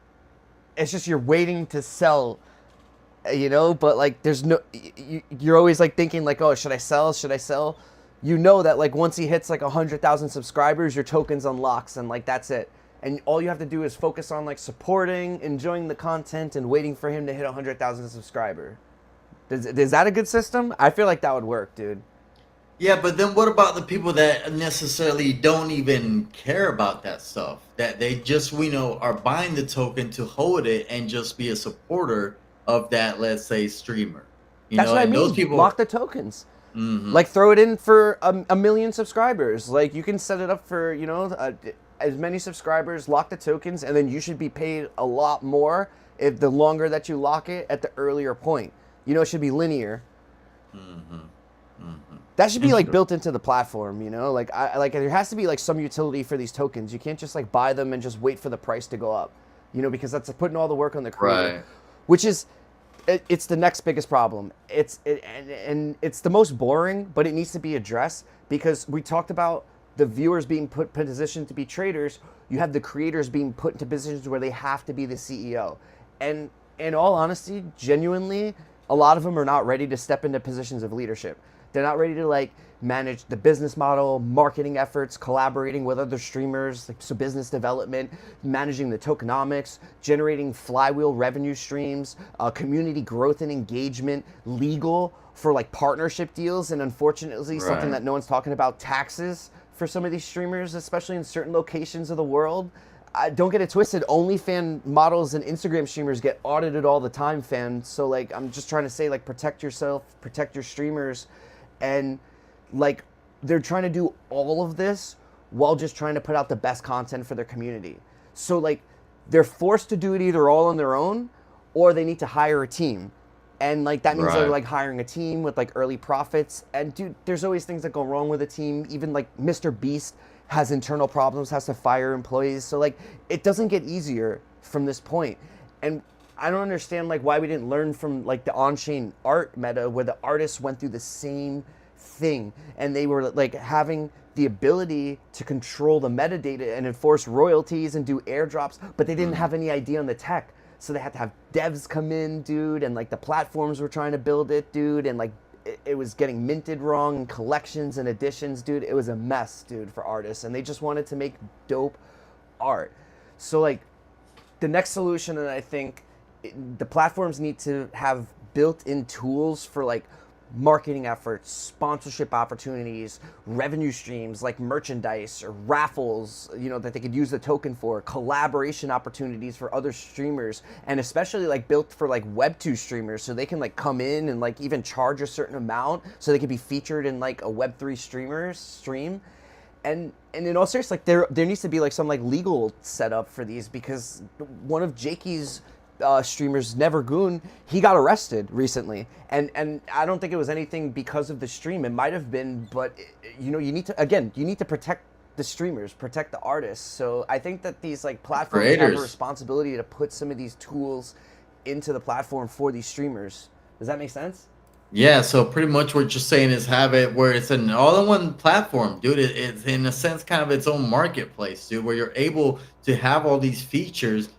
it's just you're waiting to sell, you know, but like there's no, you're always like thinking like, oh, should I sell, you know that like once he hits like 100,000 subscribers, your tokens unlocks, and like that's it, and all you have to do is focus on like supporting, enjoying the content, and waiting for him to hit 100,000 subscriber. Is that a good system? I feel like that would work, dude. Yeah, but then what about the people that necessarily don't even care about that stuff? That they just, we know, are buying the token to hold it and just be a supporter of that, let's say, streamer. That's what I mean. Those people lock the tokens. Mm-hmm. Like throw it in for a million subscribers. Like you can set it up for, you know, as many subscribers, lock the tokens, and then you should be paid a lot more if the longer that you lock it at the earlier point. You know, it should be linear. Mm-hmm. Mm-hmm. That should be like built into the platform, you know? Like there has to be like some utility for these tokens. You can't just like buy them and just wait for the price to go up, you know, because that's putting all the work on the creator, right. Which is, it's the next biggest problem. And it's the most boring, but it needs to be addressed, because we talked about the viewers being put in position to be traders. You have the creators being put into positions where they have to be the CEO. And in all honesty, genuinely, a lot of them are not ready to step into positions of leadership. They're not ready to like manage the business model, marketing efforts, collaborating with other streamers, like, so business development, managing the tokenomics, generating flywheel revenue streams, community growth and engagement, legal for like partnership deals, and unfortunately something that no one's talking about, taxes for some of these streamers, especially in certain locations of the world. Don't get it twisted, OnlyFans models and Instagram streamers get audited all the time, fam. So like, I'm just trying to say, like, protect yourself, protect your streamers. And like, they're trying to do all of this while just trying to put out the best content for their community. So like, they're forced to do it either all on their own, or they need to hire a team. And like, that means they're like hiring a team with like early profits. And dude, there's always things that go wrong with a team. Even like Mr. Beast has internal problems, has to fire employees. So like, it doesn't get easier from this point. And I don't understand like why we didn't learn from like the on-chain art meta, where the artists went through the same thing, and they were like having the ability to control the metadata and enforce royalties and do airdrops, but they didn't have any idea on the tech. So they had to have devs come in, dude, and like the platforms were trying to build it, dude, and like it was getting minted wrong, and collections and editions, dude. It was a mess, dude, for artists, and they just wanted to make dope art. So like, the next solution that I think the platforms need to have built-in tools for like marketing efforts, sponsorship opportunities, revenue streams like merchandise or raffles, that they could use the token for, collaboration opportunities for other streamers, and especially like built for like Web2 streamers, so they can like come in and like even charge a certain amount so they could be featured in like a Web3 stream. And in all seriousness, like there needs to be like some like legal setup for these, because one of Jakey's streamers, Nevergoon, he got arrested recently, and I don't think it was anything because of the stream. It might have been, but you need to protect the streamers, protect the artists. So I think that these like platforms have a responsibility to put some of these tools into the platform for these streamers. Does that make sense? Yeah, so pretty much what you're saying is have it where it's an all-in-one platform, dude. It's in a sense kind of its own marketplace, dude, where you're able to have all these features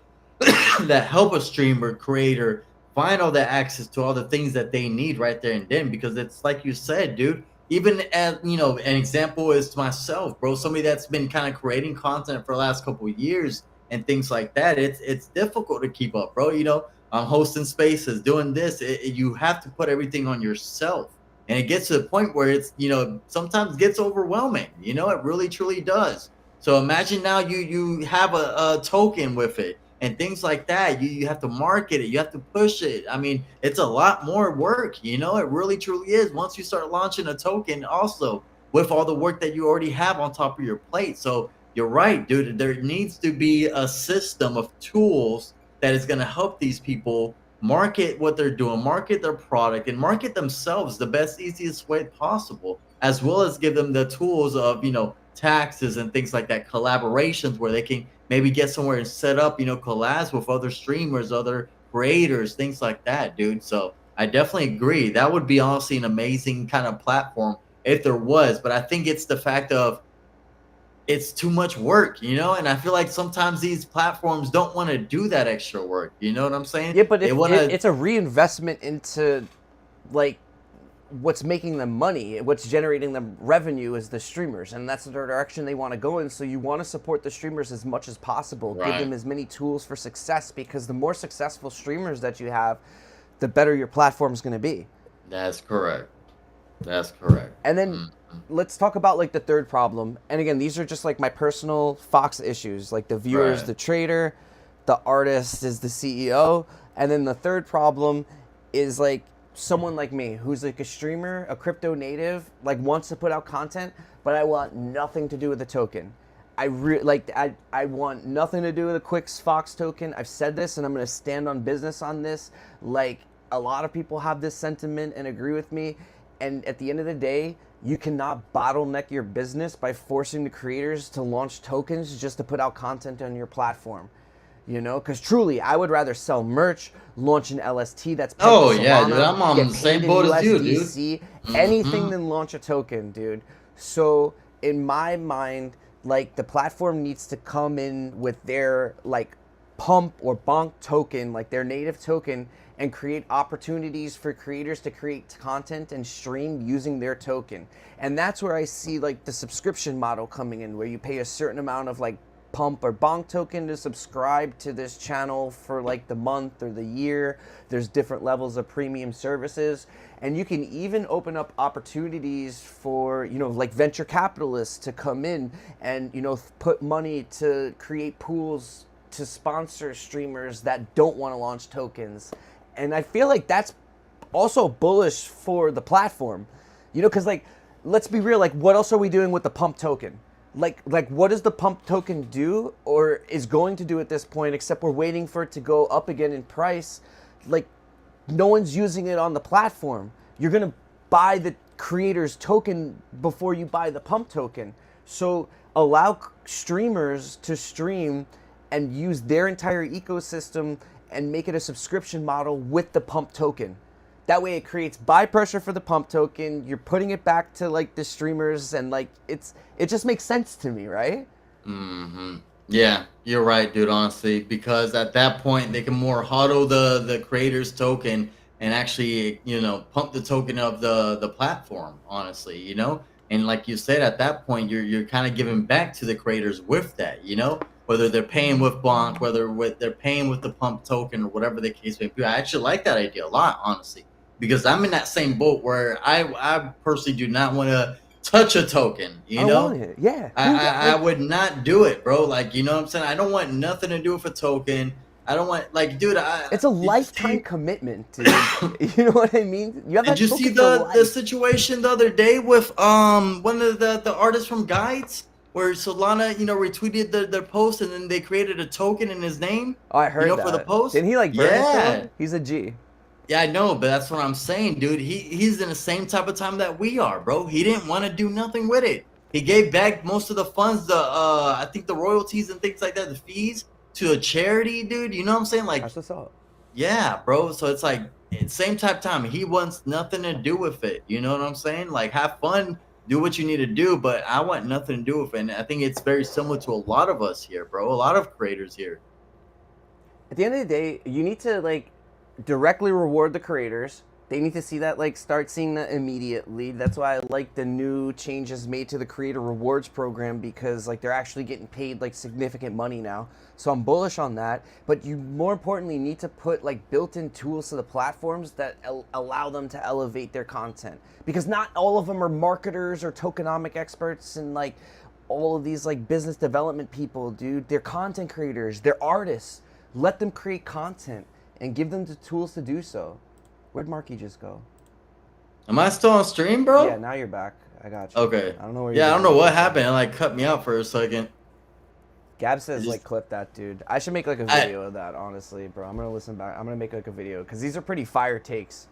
that help a streamer creator find all the access to all the things that they need right there and then. Because it's like you said, dude, even as an example is myself, bro, somebody that's been kind of creating content for the last couple of years and things like that. It's difficult to keep up, bro. I'm hosting spaces, doing this. You have to put everything on yourself, and it gets to the point where it's sometimes gets overwhelming. It really truly does. So imagine now you have a token with it and things like that. You have to market it, you have to push it. I mean, it's a lot more work. It really truly is. Once you start launching a token, also with all the work that you already have on top of your plate. So you're right, dude. There needs to be a system of tools that is going to help these people market what they're doing, market their product, and market themselves the best, easiest way possible, as well as give them the tools of, taxes and things like that, collaborations where they can maybe get somewhere and set up, collabs with other streamers, other creators, things like that, dude. So I definitely agree. That would be honestly an amazing kind of platform if there was, but I think it's the fact of it's too much work, and I feel like sometimes these platforms don't want to do that extra work. You know what I'm saying? Yeah, but it's a reinvestment into like what's making them money, what's generating them revenue is the streamers, and that's the direction they want to go in. So you want to support the streamers as much as possible, right. Give them as many tools for success, because the more successful streamers that you have, the better your platform is going to be. That's correct. And then let's talk about like the third problem. And again, these are just like my personal Fox issues, like the viewers, the trader, the artist is the CEO. And then the third problem is like someone like me who's like a streamer, a crypto native, like wants to put out content, but I want nothing to do with the token. I want nothing to do with the Quix Fox token. I've said this and I'm going to stand on business on this. Like a lot of people have this sentiment and agree with me. And at the end of the day, you cannot bottleneck your business by forcing the creators to launch tokens just to put out content on your platform. Because truly, I would rather sell merch, launch an LST that's pegged to Solana, dude, I'm on the same boat as you, dude. Anything than launch a token, dude. So in my mind, like the platform needs to come in with their like pump or bonk token, like their native token, and create opportunities for creators to create content and stream using their token. And that's where I see like the subscription model coming in, where you pay a certain amount of like pump or bonk token to subscribe to this channel for like the month or the year. There's different levels of premium services, and you can even open up opportunities for like venture capitalists to come in and put money to create pools to sponsor streamers that don't want to launch tokens. And I feel like that's also bullish for the platform, because like, let's be real, like what else are we doing with the pump token? Like what does the pump token do or is going to do at this point, except we're waiting for it to go up again in price? Like no one's using it on the platform. You're going to buy the creator's token before you buy the pump token. So allow streamers to stream and use their entire ecosystem and make it a subscription model with the pump token. That way it creates buy pressure for the pump token. You're putting it back to like the streamers, and like it just makes sense to me, right? Yeah, you're right, dude, honestly, because at that point they can more hodl the creator's token and actually, pump the token of the platform, honestly, And like you said, at that point you're kind of giving back to the creators with that, whether they're paying with bonk, they're paying with the pump token or whatever the case may be. I actually like that idea a lot, honestly. because I'm in that same boat where I personally do not want to touch a token. You I know, want it. Yeah. I would not do it, bro. Like, you know what I'm saying? I don't want nothing to do with a token. I don't want, like, dude. It's a lifetime commitment, dude. You know what I mean? You have Did you see the situation the other day with one of the artists from Guides, where Solana, you know, retweeted their post and then they created a token in his name? Oh, I heard you know, that. for the post. Didn't he like burn it though? He's a G. Yeah, I know, but that's what I'm saying, dude. He's in the same type of time that we are, bro. He didn't want to do nothing with it. He gave back most of the funds, I think the royalties and things like that, the fees, to a charity, dude. You know what I'm saying? Like, that's what's up. Yeah, bro. So it's like same type time. He wants nothing to do with it. You know what I'm saying? Like, have fun, do what you need to do, but I want nothing to do with it. And I think it's very similar to a lot of us here, bro. A lot of creators here. At the end of the day, you need to like directly reward the creators. They need to see that, like, start seeing that immediately. That's why I like the new changes made to the creator rewards program, because like they're actually getting paid like significant money now. So I'm bullish on that. But you more importantly need to put like built-in tools to the platforms that allow them to elevate their content, because not all of them are marketers or tokenomic experts and like all of these like business development people, dude. They're content creators, they're artists. Let them create content and give them the tools to do so. Where'd Markiii just go? Am I still on stream, bro? Yeah, now you're back. I got you. Okay. I don't know where I don't know what happened. It like cut me out for a second. Gab says like clip that, dude. I should make like a video of that, honestly, bro. I'm gonna listen back. I'm gonna make like a video because these are pretty fire takes.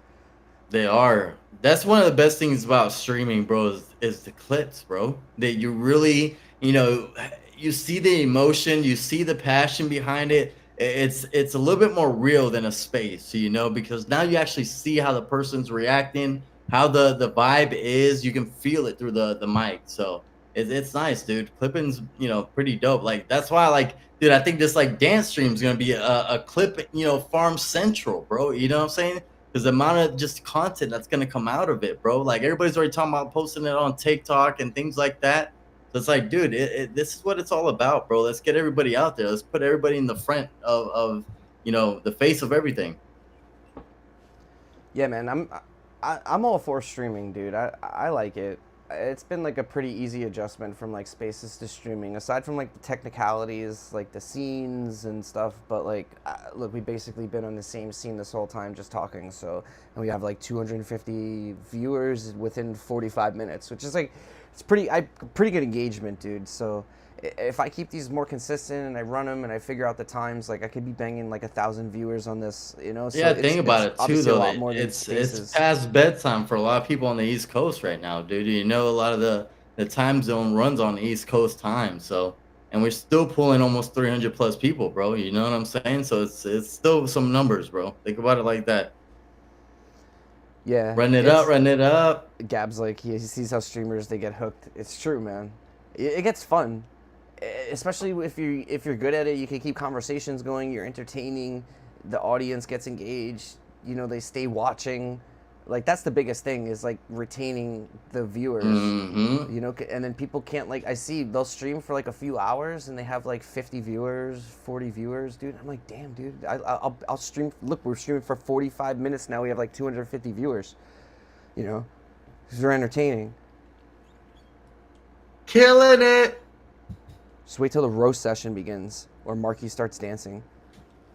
They are. That's one of the best things about streaming, bro, is the clips, bro. That you really, you know, you see the emotion, you see the passion behind it. It's a little bit more real than a space, you know, because now you actually see how the person's reacting, how the vibe is. You can feel it through the mic. So it's nice, dude. Clipping's, you know, pretty dope. Like, that's why, like, dude, I think this like dance stream is gonna be a clip, you know, farm central, bro. You know what I'm saying? Because the amount of just content that's gonna come out of it, bro. Like, everybody's already talking about posting it on TikTok and things like that. So it's like, dude, this is what it's all about, bro. Let's get everybody out there. Let's put everybody in the front of you know, the face of everything. Yeah, man, I'm all for streaming, dude. I like it. It's been like a pretty easy adjustment from like spaces to streaming, aside from like the technicalities, like the scenes and stuff. But like, look, we've basically been on the same scene this whole time, just talking. So, and we have like 250 viewers within 45 minutes, which is like, it's pretty good engagement, dude. So if I keep these more consistent and I run them and I figure out the times, like I could be banging like 1,000 viewers on this, you know? So yeah, think about it too, though. It's past bedtime for a lot of people on the East Coast right now, dude. You know, a lot of the time zone runs on East Coast time. So, and we're still pulling almost 300 plus people, bro. You know what I'm saying? So it's still some numbers, bro. Think about it like that. Yeah. Run it up. Gab's like, he sees how streamers, they get hooked. It's true, man. It gets fun. Especially if you're good at it, you can keep conversations going, you're entertaining, the audience gets engaged, you know, they stay watching. Like, that's the biggest thing, is like retaining the viewers. Mm-hmm. You know, and then people can't, like, I see they'll stream for like a few hours and they have like 50 viewers, 40 viewers, dude. I'm like, damn, dude, I'll stream. Look, we're streaming for 45 minutes now, we have like 250 viewers, you know, because we're entertaining. Killing it. Just wait till the roast session begins or Markiii starts dancing.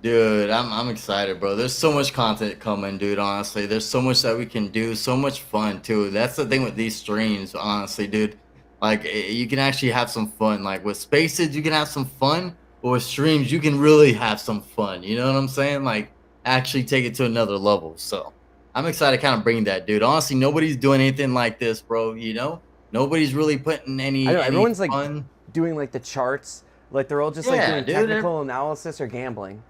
Dude, I'm excited, bro. There's so much content coming, dude, honestly. There's so much that we can do, so much fun, too. That's the thing with these streams, honestly, dude. Like, you can actually have some fun. Like, with spaces, you can have some fun, but with streams, you can really have some fun. You know what I'm saying? Like, actually take it to another level. So, I'm excited to kind of bring that, dude. Honestly, nobody's doing anything like this, bro, you know? Nobody's really putting any I know, everyone's, fun. like, doing, like, the charts. Like, they're all just, like, doing technical analysis or gambling.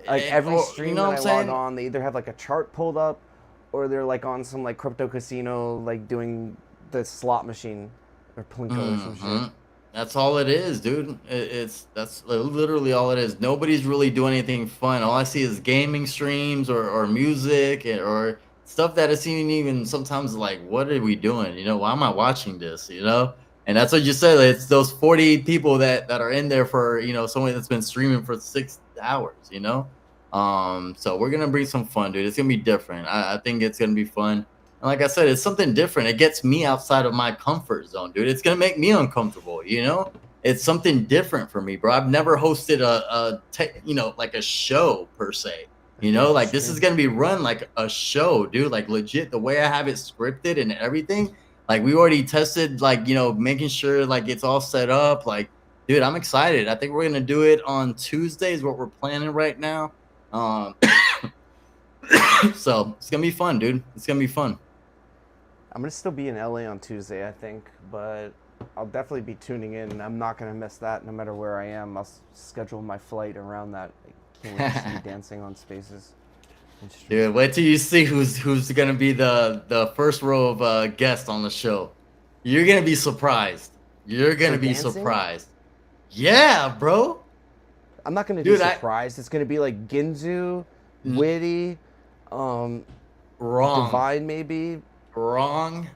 Like, every stream that I log on, they either have like a chart pulled up or they're like on some like crypto casino, like doing the slot machine or Plinko or some shit. That's all it is, dude. That's literally all it is. Nobody's really doing anything fun. All I see is gaming streams or music or stuff that is even sometimes like, what are we doing? You know, why am I watching this? You know? And that's what you said. It's those 40 people that are in there for, you know, someone that's been streaming for 6 hours, you know? So we're gonna bring some fun, dude. It's gonna be different. I think it's gonna be fun. And like I said, it's something different. It gets me outside of my comfort zone, dude. It's gonna make me uncomfortable, you know? It's something different for me, bro. I've never hosted like a show per se. You know, like this is gonna be run like a show, dude. Like legit, the way I have it scripted and everything. Like we already tested, like, you know, making sure like it's all set up. Like, dude, I'm excited. I think we're gonna do it on Tuesday is what we're planning right now. Um, so it's gonna be fun, dude. It's gonna be fun. I'm gonna still be in LA on Tuesday, I think, but I'll definitely be tuning in. I'm not gonna miss that, no matter where I am. I'll schedule my flight around that. I can't wait to see you dancing on Spaces. Dude, wait till you see who's gonna be the first row of guests on the show. You're gonna be surprised. You're gonna be surprised. Yeah, bro. I'm not gonna be surprised. It's gonna be like Ginzu, Witty, wrong, Divine, maybe. Wrong,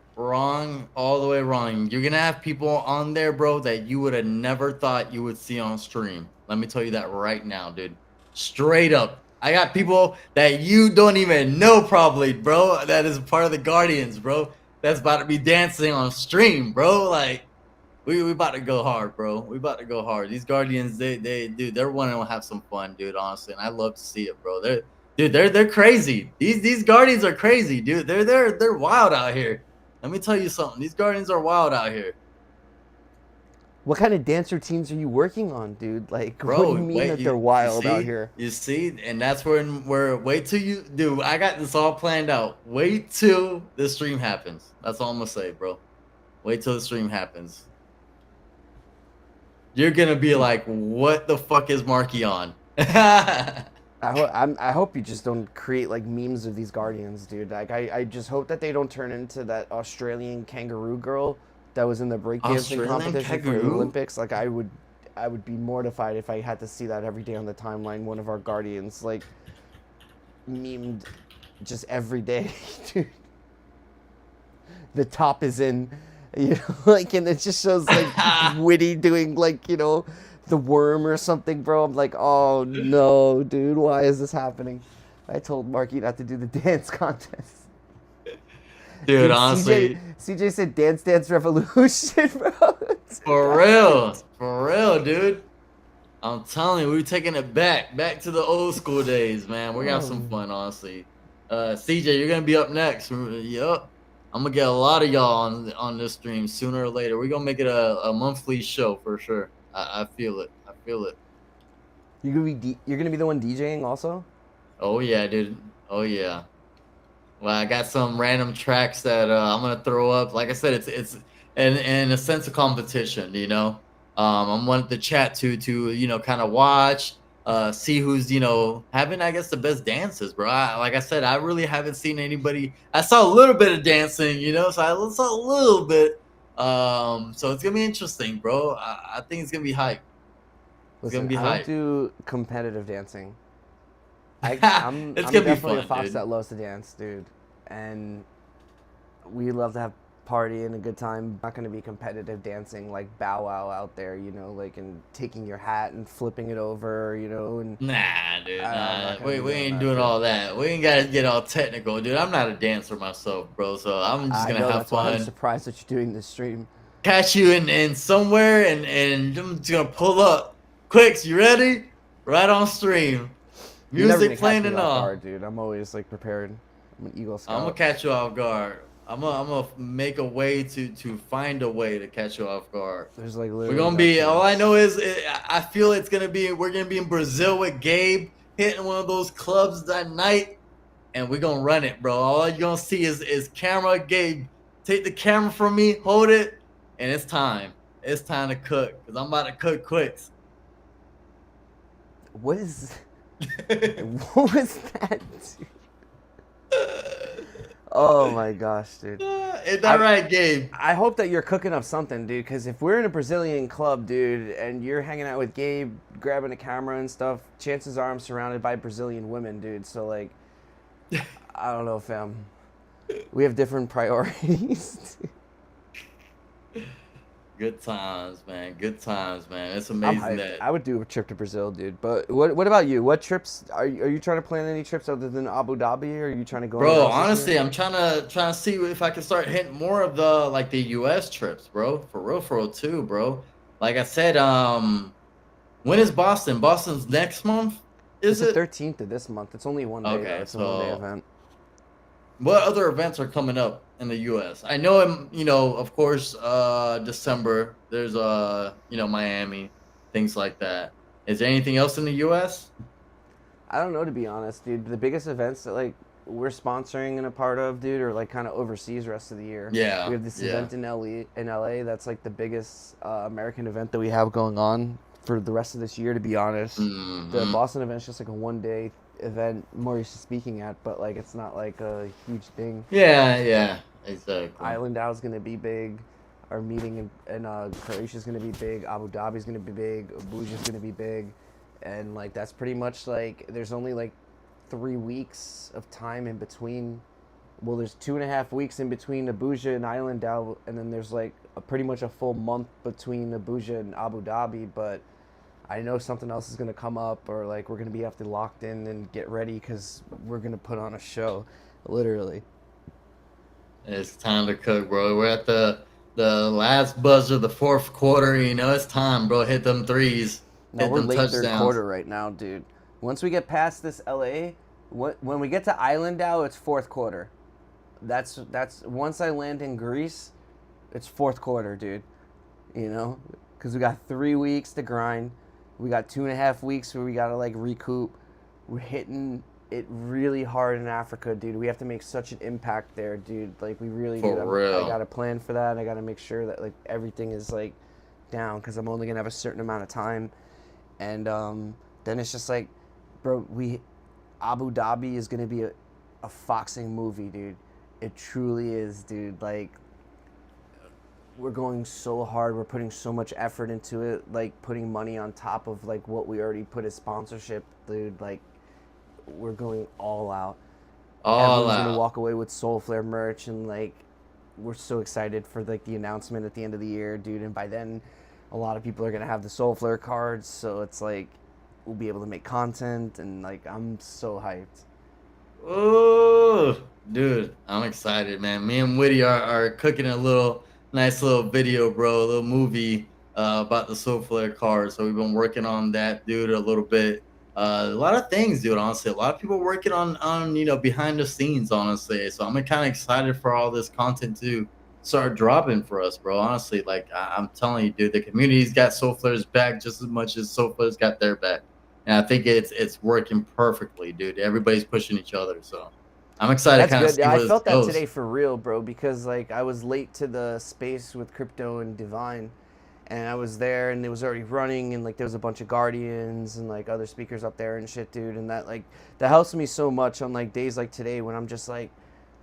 all the way wrong. You're gonna have people on there, bro, that you would have never thought you would see on stream. Let me tell you that right now, dude. Straight up. I got people that you don't even know probably, bro, that is part of the Guardians, bro. That's about to be dancing on stream, bro. Like, we about to go hard, bro. We about to go hard. These Guardians, they're wanting to have some fun, dude, honestly. And I love to see it, bro. They're crazy. These Guardians are crazy, dude. They're wild out here. Let me tell you something. These Guardians are wild out here. What kind of dance routines are you working on, dude? Like, bro, what do you mean that they're wild out here? You see, and that's when wait till you, dude. I got this all planned out. Wait till the stream happens. That's all I'm gonna say, bro. Wait till the stream happens. You're gonna be like, what the fuck is Markiii on? I hope you just don't create like memes of these Guardians, dude. Like I just hope that they don't turn into that Australian kangaroo girl that was in the breakdancing competition for the Olympics. Like I would be mortified if I had to see that every day on the timeline. One of our Guardians like memed just every day, dude. The top is in, you know, like, and it just shows like Witty doing like, you know, the worm or something, bro. I'm like, oh no, dude, why is this happening? I told Markiii not to do the dance contest. Dude, honestly, CJ said Dance Revolution, bro. For real, dude. I'm telling you, we're taking it back to the old school days, man. We're gonna have some fun, honestly. CJ, you're gonna be up next. Yup. I'm gonna get a lot of y'all on this stream sooner or later. We're gonna make it a monthly show for sure. I feel it. You're gonna be the one DJing also? Oh yeah, dude. Oh yeah. Well, I got some random tracks that I'm gonna throw up. Like I said, it's in a sense of competition, you know. I'm wanting the chat to you know, kind of watch, see who's, you know, having, I guess, the best dances, bro. Like I said, I really haven't seen anybody. I saw a little bit of dancing, you know, so I saw a little bit. So it's gonna be interesting, bro. I think it's gonna be hype. Listen, I don't do competitive dancing. I'm definitely fun, a fox that loves to dance, dude. And we love to have party and a good time. Not going to be competitive dancing like Bow Wow out there, you know, like, and taking your hat and flipping it over, you know. And nah, dude, nah. We ain't doing all that. We ain't got to get all technical, dude. I'm not a dancer myself, bro, so I'm just going to have fun. I'm surprised that you're doing this stream. Catch you in somewhere, and I'm just going to pull up. Quicks, you ready? Right on stream. Music playing and all. Dude, I'm always like prepared. I'm an Eagle Scout. I'm gonna catch you off guard. I'm gonna make a way to find a way to catch you off guard. There's like literally. We're gonna be. All I know is I feel it's gonna be. We're gonna be in Brazil with Gabe hitting one of those clubs that night, and we're gonna run it, bro. All you're gonna see is camera. Gabe, take the camera from me, hold it, and it's time. It's time to cook, cause I'm about to cook Quicks. What is? What was that? Oh my gosh, dude. Is that right, Gabe? I hope that you're cooking up something, dude, because if we're in a Brazilian club, dude, and you're hanging out with Gabe, grabbing a camera and stuff, chances are I'm surrounded by Brazilian women, dude. So, like, I don't know, fam. We have different priorities. Good times, man. Good times, man. It's I'm amazing hyped. that. I would do a trip to Brazil, dude. But what about you? What trips are you trying to plan any trips other than Abu Dhabi? Or are you trying to go anywhere Bro, else this year? honestly, I'm trying to see if I can start hitting more of the US trips, bro. For real too, bro. Like I said, when is Boston? Boston's next month, It's is the it? 13th of this month. It's only one day though. Okay, It's a one day so event. what other events are coming up in the US? I know of course, December, there's Miami, things like that. Is there anything else in the US? I don't know, to be honest, dude. The biggest events that like we're sponsoring and a part of, dude, are like kind of overseas the rest of the year. We Yeah, have this yeah. event in LA. That's like the biggest American event that we have going on for the rest of this year. To be honest, the Hmm. Boston event's just like a one day event, more used to speaking at, but like it's not like a huge thing. Yeah, yeah, exactly. Island Out is gonna be big. Our meeting in Croatia is gonna be big. Abu Dhabi is gonna be big. Abuja is gonna be big, and like that's pretty much like there's only like 3 weeks of time in between. Well, there's 2.5 weeks in between Abuja and Island Out, and then there's like pretty much a full month between Abuja and Abu Dhabi. But I know something else is gonna come up, or like we're gonna be have to locked in and get ready because we're gonna put on a show, literally. It's time to cook, bro. We're at the last buzzer, the fourth quarter. It's time, bro. Hit them threes, No, hit we're them late third touchdowns. quarter right now, dude. Once we get past this LA, when we get to Island Out, it's fourth quarter. That's once I land in Greece, it's fourth quarter, dude. You know, because we got 3 weeks to grind. We got 2.5 weeks where we gotta like recoup. We're hitting it really hard in Africa, dude. We have to make such an impact there, dude. Like we really do. For I got real. to plan for that. I got to make sure that like everything is like down because I'm only gonna have a certain amount of time, and then it's just like, bro, we Abu Dhabi is gonna be a foxing movie, dude. It truly is, dude. Like we're going so hard. We're putting so much effort into it. Like putting money on top of like what we already put as sponsorship, dude. Like we're going all out. All Everyone's gonna out. walk away with Soul Flare merch, and like we're so excited for like the announcement at the end of the year, dude. And by then, a lot of people are gonna have the Soul Flare cards, so it's like we'll be able to make content, and like I'm so hyped. Oh, dude, I'm excited, man. Me and Whitty are cooking a nice little video, bro, a little movie about the Soul Flare car. So we've been working on that, dude, a little bit. A lot of things, dude. Honestly, a lot of people working on behind the scenes, honestly. So I'm kind of excited for all this content to start dropping for us, bro. Honestly, like I'm telling you, dude, the community's got Soul Flare's back just as much as Soul Flare's got their back. And I think it's working perfectly, dude. Everybody's pushing each other, so I'm excited to That's kind of good. see Yeah, I where this felt that goes. today for real, bro, because like I was late to the space with Crypto and Divine, and I was there and it was already running, and like there was a bunch of Guardians and like other speakers up there and shit, dude, and that helps me so much on like days like today when I'm just like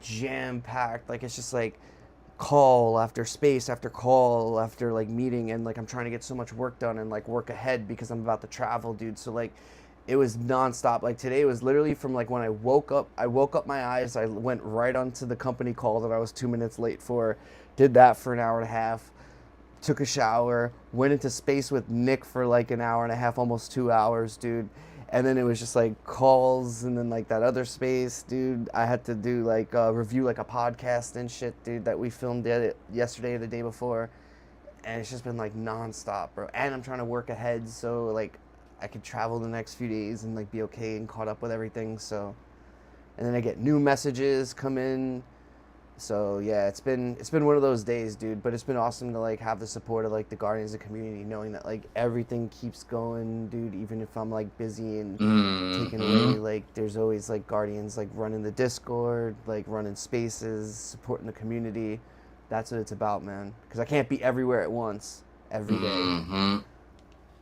jam packed, like it's just like call after space after call after like meeting, and like I'm trying to get so much work done and like work ahead because I'm about to travel, dude. So like it was nonstop. Like today was literally from like when I woke up my eyes, I went right onto the company call that I was 2 minutes late for, did that for an hour and a half, took a shower, went into space with Nick for like an hour and a half, almost 2 hours, dude. And then it was just like calls, and then like that other space, dude. I had to do like review like a podcast and shit, dude, that we filmed it yesterday or the day before, and it's just been like nonstop, bro. And I'm trying to work ahead so like I could travel the next few days and like be okay and caught up with everything. So, and then I get new messages come in. So yeah, it's been one of those days, dude. But it's been awesome to like have the support of like the Guardians of the community, knowing that like everything keeps going, dude. Even if I'm like busy and taken away, Hmm. like there's always like Guardians like running the Discord, like running spaces, supporting the community. That's what it's about, man. Because I can't be everywhere at once every day. Hmm.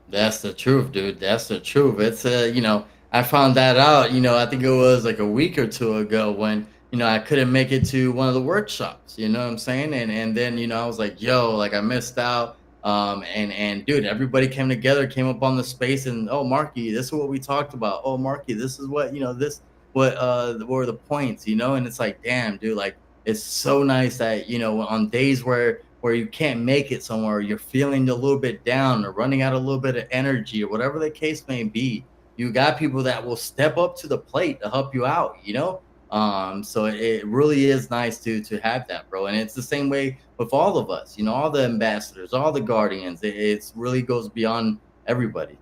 That's the truth, dude. That's the truth. It's I found that out. I think it was like a week or two ago when I couldn't make it to one of the workshops. You know what I'm saying? And then I was like, yo, like I missed out. And dude, everybody came together, came up on the space, and oh, Marky, this is what we talked about. Oh, Marky, this is what this what were the points. And it's like, damn, dude, like it's so nice that on days where where you can't make it somewhere, or you're feeling a little bit down or running out a little bit of energy or whatever the case may be, you got people that will step up to the plate to help you out, you know? So it really is nice to have that, bro. And it's the same way with all of us, you know, all the ambassadors, all the guardians. It's really goes beyond everybody.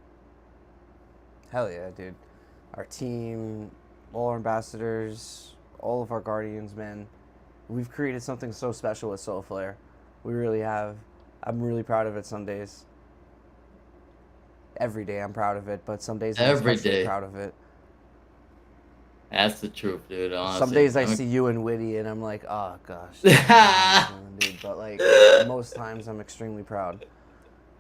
Hell yeah, dude. Our team, all our ambassadors, all of our guardians, man. We've created something so special with Soul Flare. We really have. I'm really proud of it some days. Every day I'm proud of it, but some days I'm especially proud of it. That's the truth, dude. Honestly. Some days I see you and Witty and I'm like, oh gosh. Dude. But like most times I'm extremely proud.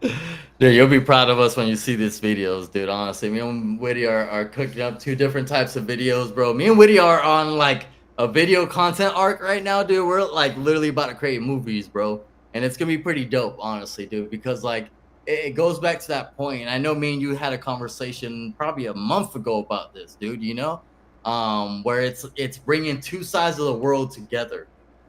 Dude, you'll be proud of us when you see these videos, dude. Honestly, me and Witty are cooking up 2 different types of videos, bro. Me and Witty are on like a video content arc right now, dude. We're like literally about to create movies, bro. And it's gonna be pretty dope, honestly, dude, because like it goes back to that point. And I know me and you had a conversation probably a month ago about this, dude, you know? Where it's bringing 2 sides of the world together.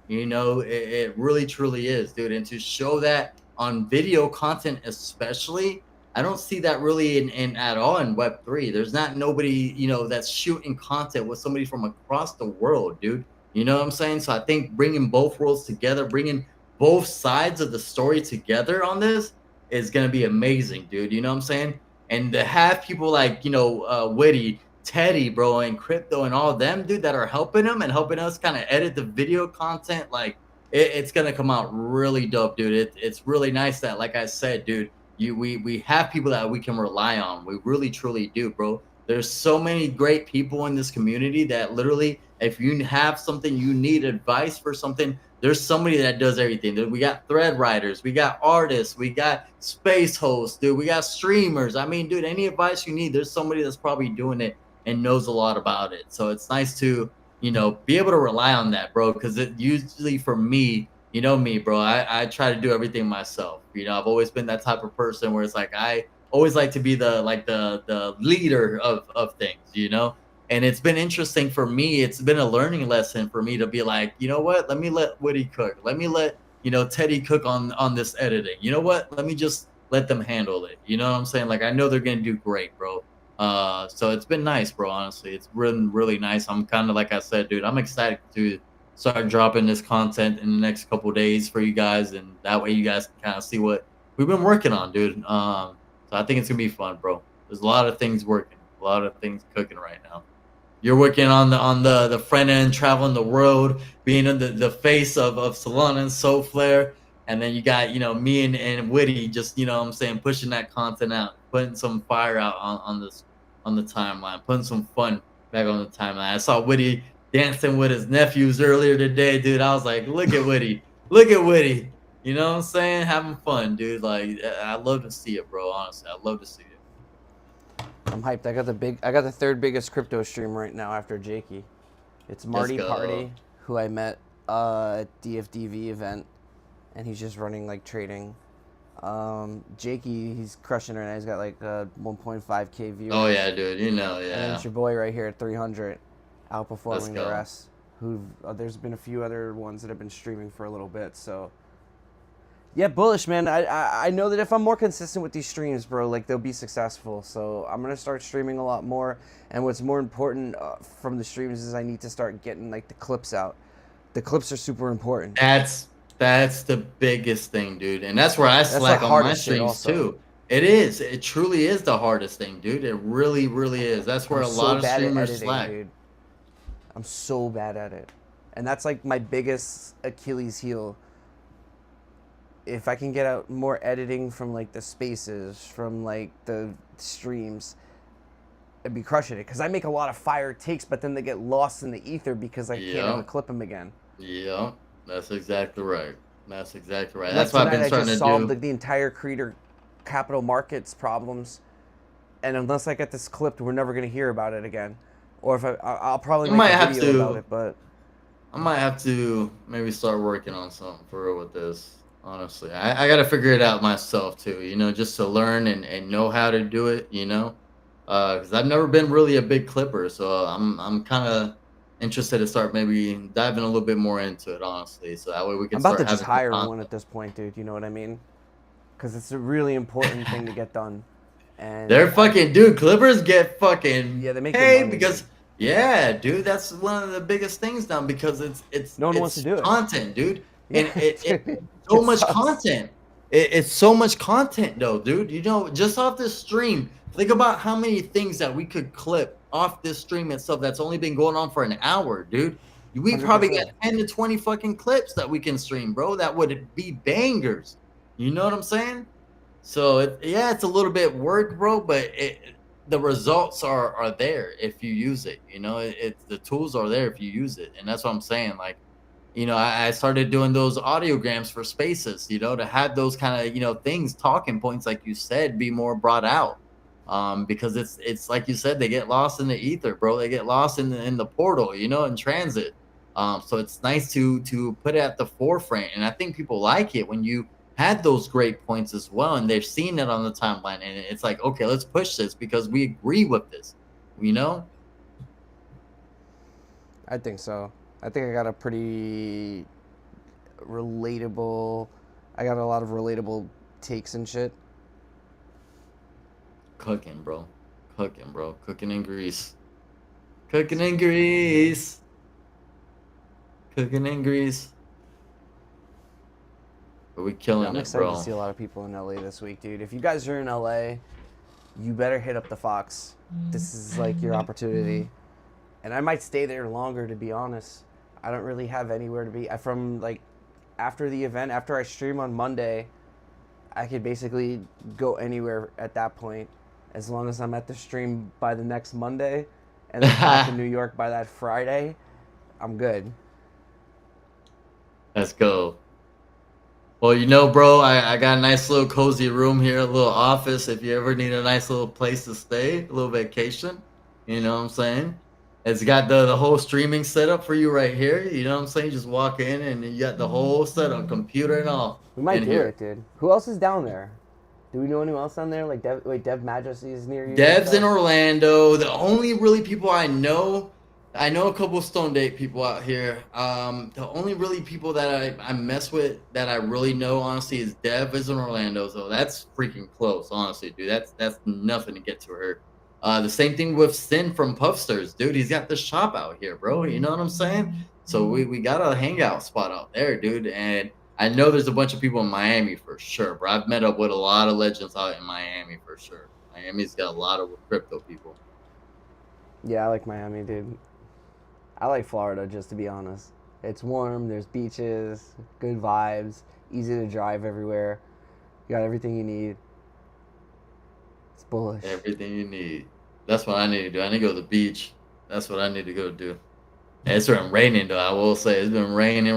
You know, it really truly is, dude. And to show that on video content, especially, I don't see that really in at all in Web3. There's not nobody, you know, that's shooting content with somebody from across the world, dude. You know what I'm saying? So I think bringing both worlds together, bringing both sides of the story together on this is gonna be amazing, dude. You know what I'm saying? And to have people like, you know, Witty, Teddy, bro, and Crypto and all of them, dude, that are helping him and helping us kind of edit the video content, like it's gonna come out really dope, dude. It's really nice that, like I said, dude, we have people that we can rely on. We really truly do, bro. There's so many great people in this community that literally, if you have something, you need advice for something, there's somebody that does everything. We got thread writers, we got artists, we got space hosts, dude, we got streamers. I mean, dude, any advice you need, there's somebody that's probably doing it and knows a lot about it. So it's nice to, you know, be able to rely on that, bro. Because it usually for me, you know me, bro, I try to do everything myself. You know, I've always been that type of person where it's like I always like to be the leader of things, you know. And it's been interesting for me. It's been a learning lesson for me to be like, you know what? Let me let Witty cook. Let me let, you know, Teddy cook on this editing. You know what? Let me just let them handle it. You know what I'm saying? Like I know they're gonna do great, bro. So it's been nice, bro. Honestly, it's really nice. I'm kind of like I said, dude. I'm excited to start dropping this content in the next couple days for you guys, and that way you guys can kind of see what we've been working on, dude. So I think it's gonna be fun, bro. There's a lot of things working, a lot of things cooking right now. You're working on the front end, traveling the road, being in the face of Solana and Soul Flare. And then you got, you know, me and Witty just, you know what I'm saying, pushing that content out, putting some fire out on the timeline, putting some fun back on the timeline. I saw Witty dancing with his nephews earlier today, dude. I was like, look at Witty. Look at Witty. You know what I'm saying? Having fun, dude. Like, I love to see it, bro. Honestly, I love to see it. I'm hyped. I got the 3rd biggest crypto stream right now after Jakey. It's Markiii, who I met at DFDV event, and he's just running like trading. Jakey, he's crushing it right now. He's got like 1.5k viewers. Oh yeah, dude. You know, yeah. And it's your boy right here at 300, outperforming the rest. There's been a few other ones that have been streaming for a little bit, so. Yeah, bullish, man. I know that if I'm more consistent with these streams, bro, like they'll be successful. So I'm gonna start streaming a lot more. And what's more important from the streams is I need to start getting like the clips out. The clips are super important. That's the biggest thing, dude. And that's where I slack on my streams too. It is. It truly is the hardest thing, dude. It really, really is. That's where a lot of streamers slack. Dude. I'm so bad at it, and that's like my biggest Achilles heel. If I can get out more editing from like the spaces, from like the streams, I'd be crushing it. Because I make a lot of fire takes, but then they get lost in the ether because I can't ever clip them again. Yeah, that's exactly right. That's exactly right. That's what I've been starting to do. I just solved the entire creator capital markets problems, and unless I get this clipped, we're never gonna hear about it again. Or if I'll probably make a video about it, but I might have to maybe start working on something for real with this. Honestly, I got to figure it out myself too, you know, just to learn and know how to do it, you know, because I've never been really a big clipper. So I'm kind of interested to start maybe diving a little bit more into it, honestly. So that way we can I'm about start to just having hire content. one at this point, dude. You know what I mean? Because it's a really important thing to get done. And they're fucking, dude, Clippers get fucking they make paid money, because, dude. Yeah, dude, that's one of the biggest things now because no one wants to do it. Content, dude. Yeah, And it's so much content. It's so much content, though, dude. You know, just off this stream, think about how many things that we could clip off this stream itself that's only been going on for an hour, dude. We 100%. probably got 10 to 20 fucking clips that we can stream, bro. That would be bangers. You know what I'm saying? So, it's a little bit work, bro, but the results are there if you use it. You know, the tools are there if you use it. And that's what I'm saying. Like, you know, I started doing those audiograms for spaces, you know, to have those kind of, you know, things, talking points, like you said, be more brought out. Because it's like you said, they get lost in the ether, bro. They get lost in the portal, you know, in transit. So it's nice to put it at the forefront. And I think people like it when you had those great points as well, and they've seen it on the timeline, and it's like, okay, let's push this because we agree with this, you know? I think so. I think I got a pretty relatable. I got a lot of relatable takes and shit. Cooking, bro. Cooking in grease. Cooking in grease. Cooking in grease. But we killing I'm it, excited bro. to see a lot of people in LA this week, dude. If you guys are in LA, you better hit up the Fox. This is like your opportunity. And I might stay there longer, to be honest. I don't really have anywhere to be. From like after the event, after I stream on Monday, I could basically go anywhere at that point, as long as I'm at the stream by the next Monday, and then back in New York by that Friday. I'm good. Let's go. Well, you know, bro, I got a nice little cozy room here, a little office. If you ever need a nice little place to stay, a little vacation, you know what I'm saying? It's got the whole streaming setup for you right here. You know what I'm saying? Just walk in and you got the whole setup, computer and all. We might do it, dude. Who else is down there? Do we know anyone else down there? Like Dev Majesty is near you. Dev's in Orlando. The only really people I know a couple Stone Date people out here. The only really people that I mess with that I really know, honestly, is Dev is in Orlando. So that's freaking close, honestly, dude. That's nothing to get to her. The same thing with Sin from Puffsters, dude. He's got the shop out here, bro. You know what I'm saying? So we got a hangout spot out there, dude. And I know there's a bunch of people in Miami for sure, bro. I've met up with a lot of legends out in Miami for sure. Miami's got a lot of crypto people. Yeah, I like Miami, dude. I like Florida, just to be honest. It's warm, there's beaches, good vibes, easy to drive everywhere. You got everything you need. It's bullish. Everything you need. That's what I need to do. I need to go to the beach. That's what I need to go do. And it's been raining, though. I will say it's been raining.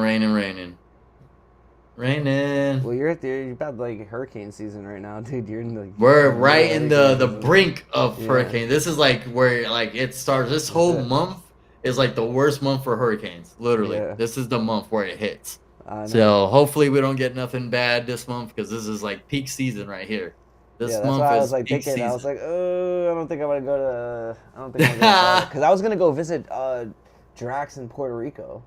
Well, you're about like hurricane season right now, dude. You're in the. We're right in the brink of hurricane. This is like where like it starts. This whole month is like the worst month for hurricanes. Literally, this is the month where it hits. So hopefully we don't get nothing bad this month because this is like peak season right here. This month why is I was like peak thinking. season. I was like, I don't think I'm gonna go to. I don't think I'm gonna because I was gonna go visit Drax in Puerto Rico.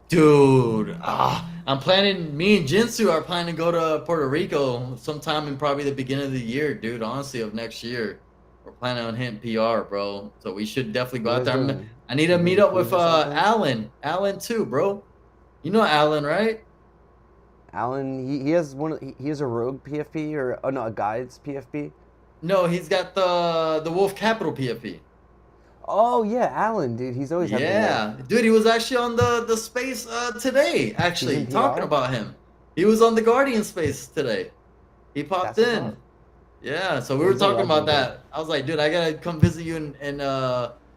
Dude, I'm planning. Me and Jinsu are planning to go to Puerto Rico sometime in probably the beginning of the year, dude. Honestly, of next year, we're planning on hitting PR, bro. So we should definitely go out there. I need to meet up with Alan too, bro. You know Alan, right? Alan, he has he has a rogue PFP or a guides PFP. No, he's got the Wolf Capital PFP. Oh yeah, Alan, dude, he's always dude. He was actually on the space today. Actually, talking about him. He was on the Guardian space today. He popped in. Yeah, so we were talking about that. I was like, dude, I gotta come visit you in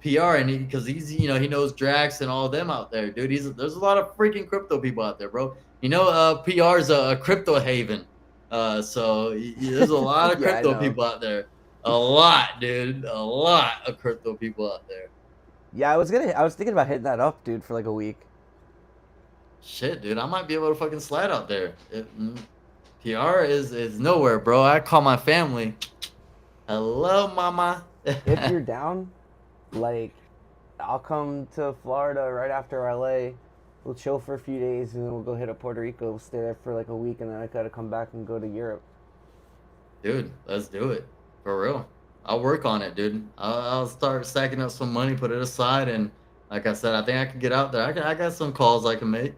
PR, and because he's he knows Drax and all of them out there, dude. There's a lot of freaking crypto people out there, bro. You know, PR is a crypto haven. So there's a lot of crypto people out there. A lot, dude. A lot of crypto people out there. Yeah, I was thinking about hitting that up, dude, for like a week. Shit, dude, I might be able to fucking slide out there. PR is nowhere, bro. I call my family. Hello, mama. If you're down, like, I'll come to Florida right after LA. We'll chill for a few days and then we'll go hit up Puerto Rico. We'll stay there for like a week and then I gotta come back and go to Europe. Dude, let's do it. For real. I'll work on it, dude. I'll start stacking up some money, put it aside, and like I said, I think I can get out there. I got some calls I can make.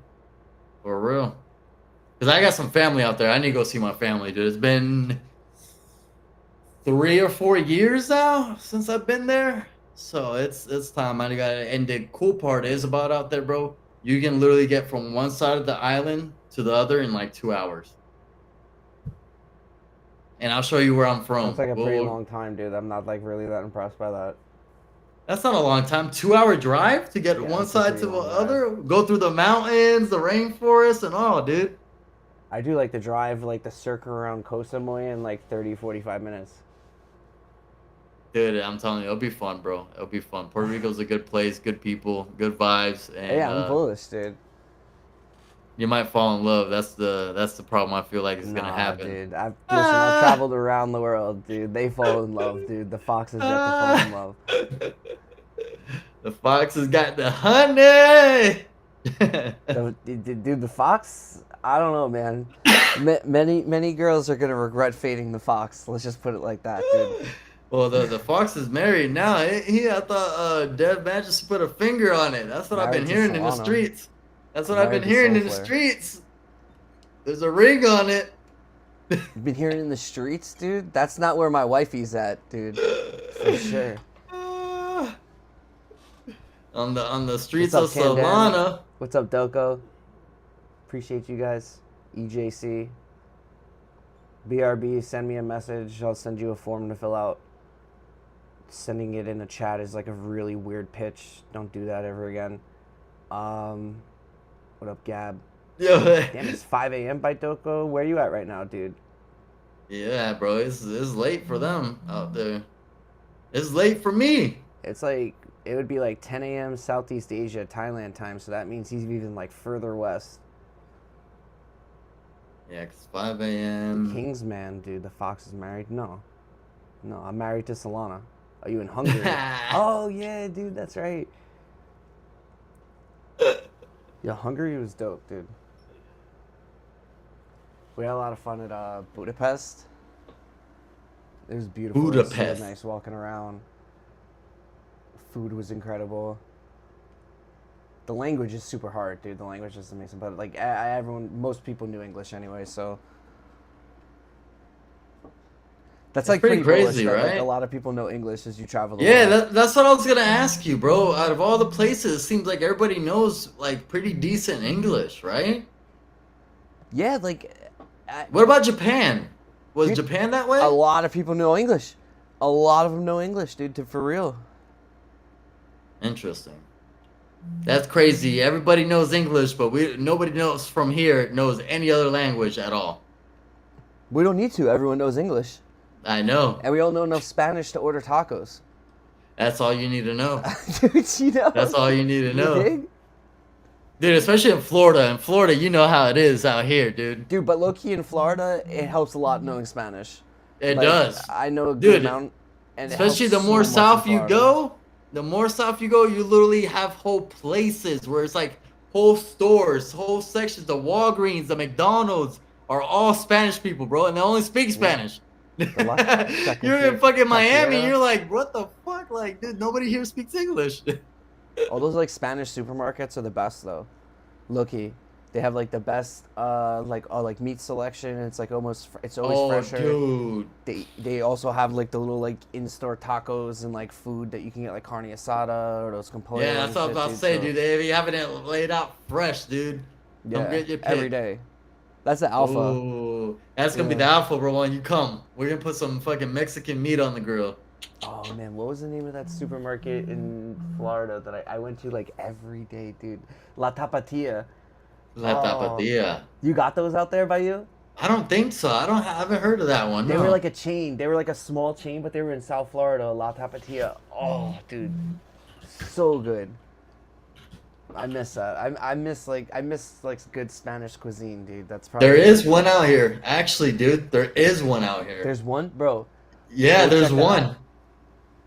For real. Because I got some family out there. I need to go see my family, dude. It's been 3 or 4 years now since I've been there. So it's time. I got it. And the cool part is about out there, bro, you can literally get from one side of the island to the other in like 2 hours. And I'll show you where I'm from. That's like a pretty long time, dude. I'm not like really that impressed by that. That's not a long time. 2-hour drive to get one side to the other? Go through the mountains, the rainforest, and all, dude. I do like the drive, like the circle around Koh Samui in like 30, 45 minutes. Dude, I'm telling you, it'll be fun, bro. It'll be fun. Puerto Rico's a good place, good people, good vibes. And, yeah, I'm bullish, dude. You might fall in love. That's the problem I feel like is gonna happen. Dude. I've traveled around the world, dude. They fall in love, dude. The foxes get to fall in love. The fox has got the honey. Dude, the fox. I don't know, man. Many girls are gonna regret fading the fox. Let's just put it like that, dude. Well, the fox is married now. I thought Dev Majesty put a finger on it. That's what I've been hearing in the streets. That's what I've been hearing in the streets. There's a ring on it. You've been hearing in the streets, dude? That's not where my wifey's at, dude. For sure. On the streets of Savannah. What's up, Doko? Appreciate you guys. EJC. BRB, send me a message. I'll send you a form to fill out. Sending it in a chat is like a really weird pitch. Don't do that ever again. What up, Gab? Yo. Damn, it's 5 a.m. by Doko. Where you at right now, dude? Yeah, bro. It's late for them out there. It's late for me. It's like, it would be like 10 a.m. Southeast Asia, Thailand time, so that means he's even like further west. Yeah, 'cause 5 a.m. Kingsman, dude. The fox is married? No, I'm married to Solana. Are you in Hungary? Oh, yeah, dude, that's right. Yeah, Hungary was dope, dude. We had a lot of fun at Budapest. It was beautiful. Budapest. It was so nice walking around. Food was incredible. The language is super hard, dude. The language is amazing, but like most people knew English anyway, so that's like pretty crazy, bullish, right? Like, a lot of people know English as you travel. That's what I was gonna ask you, bro. Out of all the places, it seems like everybody knows like pretty decent English, right? Yeah, like. What about Japan? Was Japan that way? A lot of people know English. A lot of them know English, dude. For real. Interesting. That's crazy. Everybody knows English, but nobody knows from here knows any other language at all. We don't need to. Everyone knows English. I know. And we all know enough Spanish to order tacos. That's all you need to know. Dude, you know. That's all you need to know. You dig? Dude, especially in Florida. In Florida, you know how it is out here, dude. Dude, but low-key in Florida, it helps a lot knowing Spanish. It does. I know a good amount. And especially the more south you go, you literally have whole places where it's like whole stores, whole sections, the Walgreens, the McDonald's are all Spanish people, bro, and they only speak Spanish. You're in fucking Miami, you're like, what the fuck? Like, dude, nobody here speaks English. All those like Spanish supermarkets are the best though. Low-key. They have like the best like meat selection. It's like always fresher. Dude. They also have like the little like in-store tacos and like food that you can get like carne asada or those components. Yeah, that's what I was about to say, dude. They having it laid out fresh, dude. Yeah, get your pick. Every day. That's the alpha. Ooh, that's gonna be the alpha, bro. When you come, we're gonna put some fucking Mexican meat on the grill. Oh man, what was the name of that supermarket in Florida that I went to like every day, dude? La Tapatia. La Tapatia. You got those out there by you? I don't think so. I haven't heard of that one. They were like a chain. They were like a small chain, but they were in South Florida. La Tapatia. Oh, dude, so good. I miss that. I miss good Spanish cuisine, dude. That's probably. There is one out here, actually, dude. There is one out here. There's one, bro. Yeah, there's one.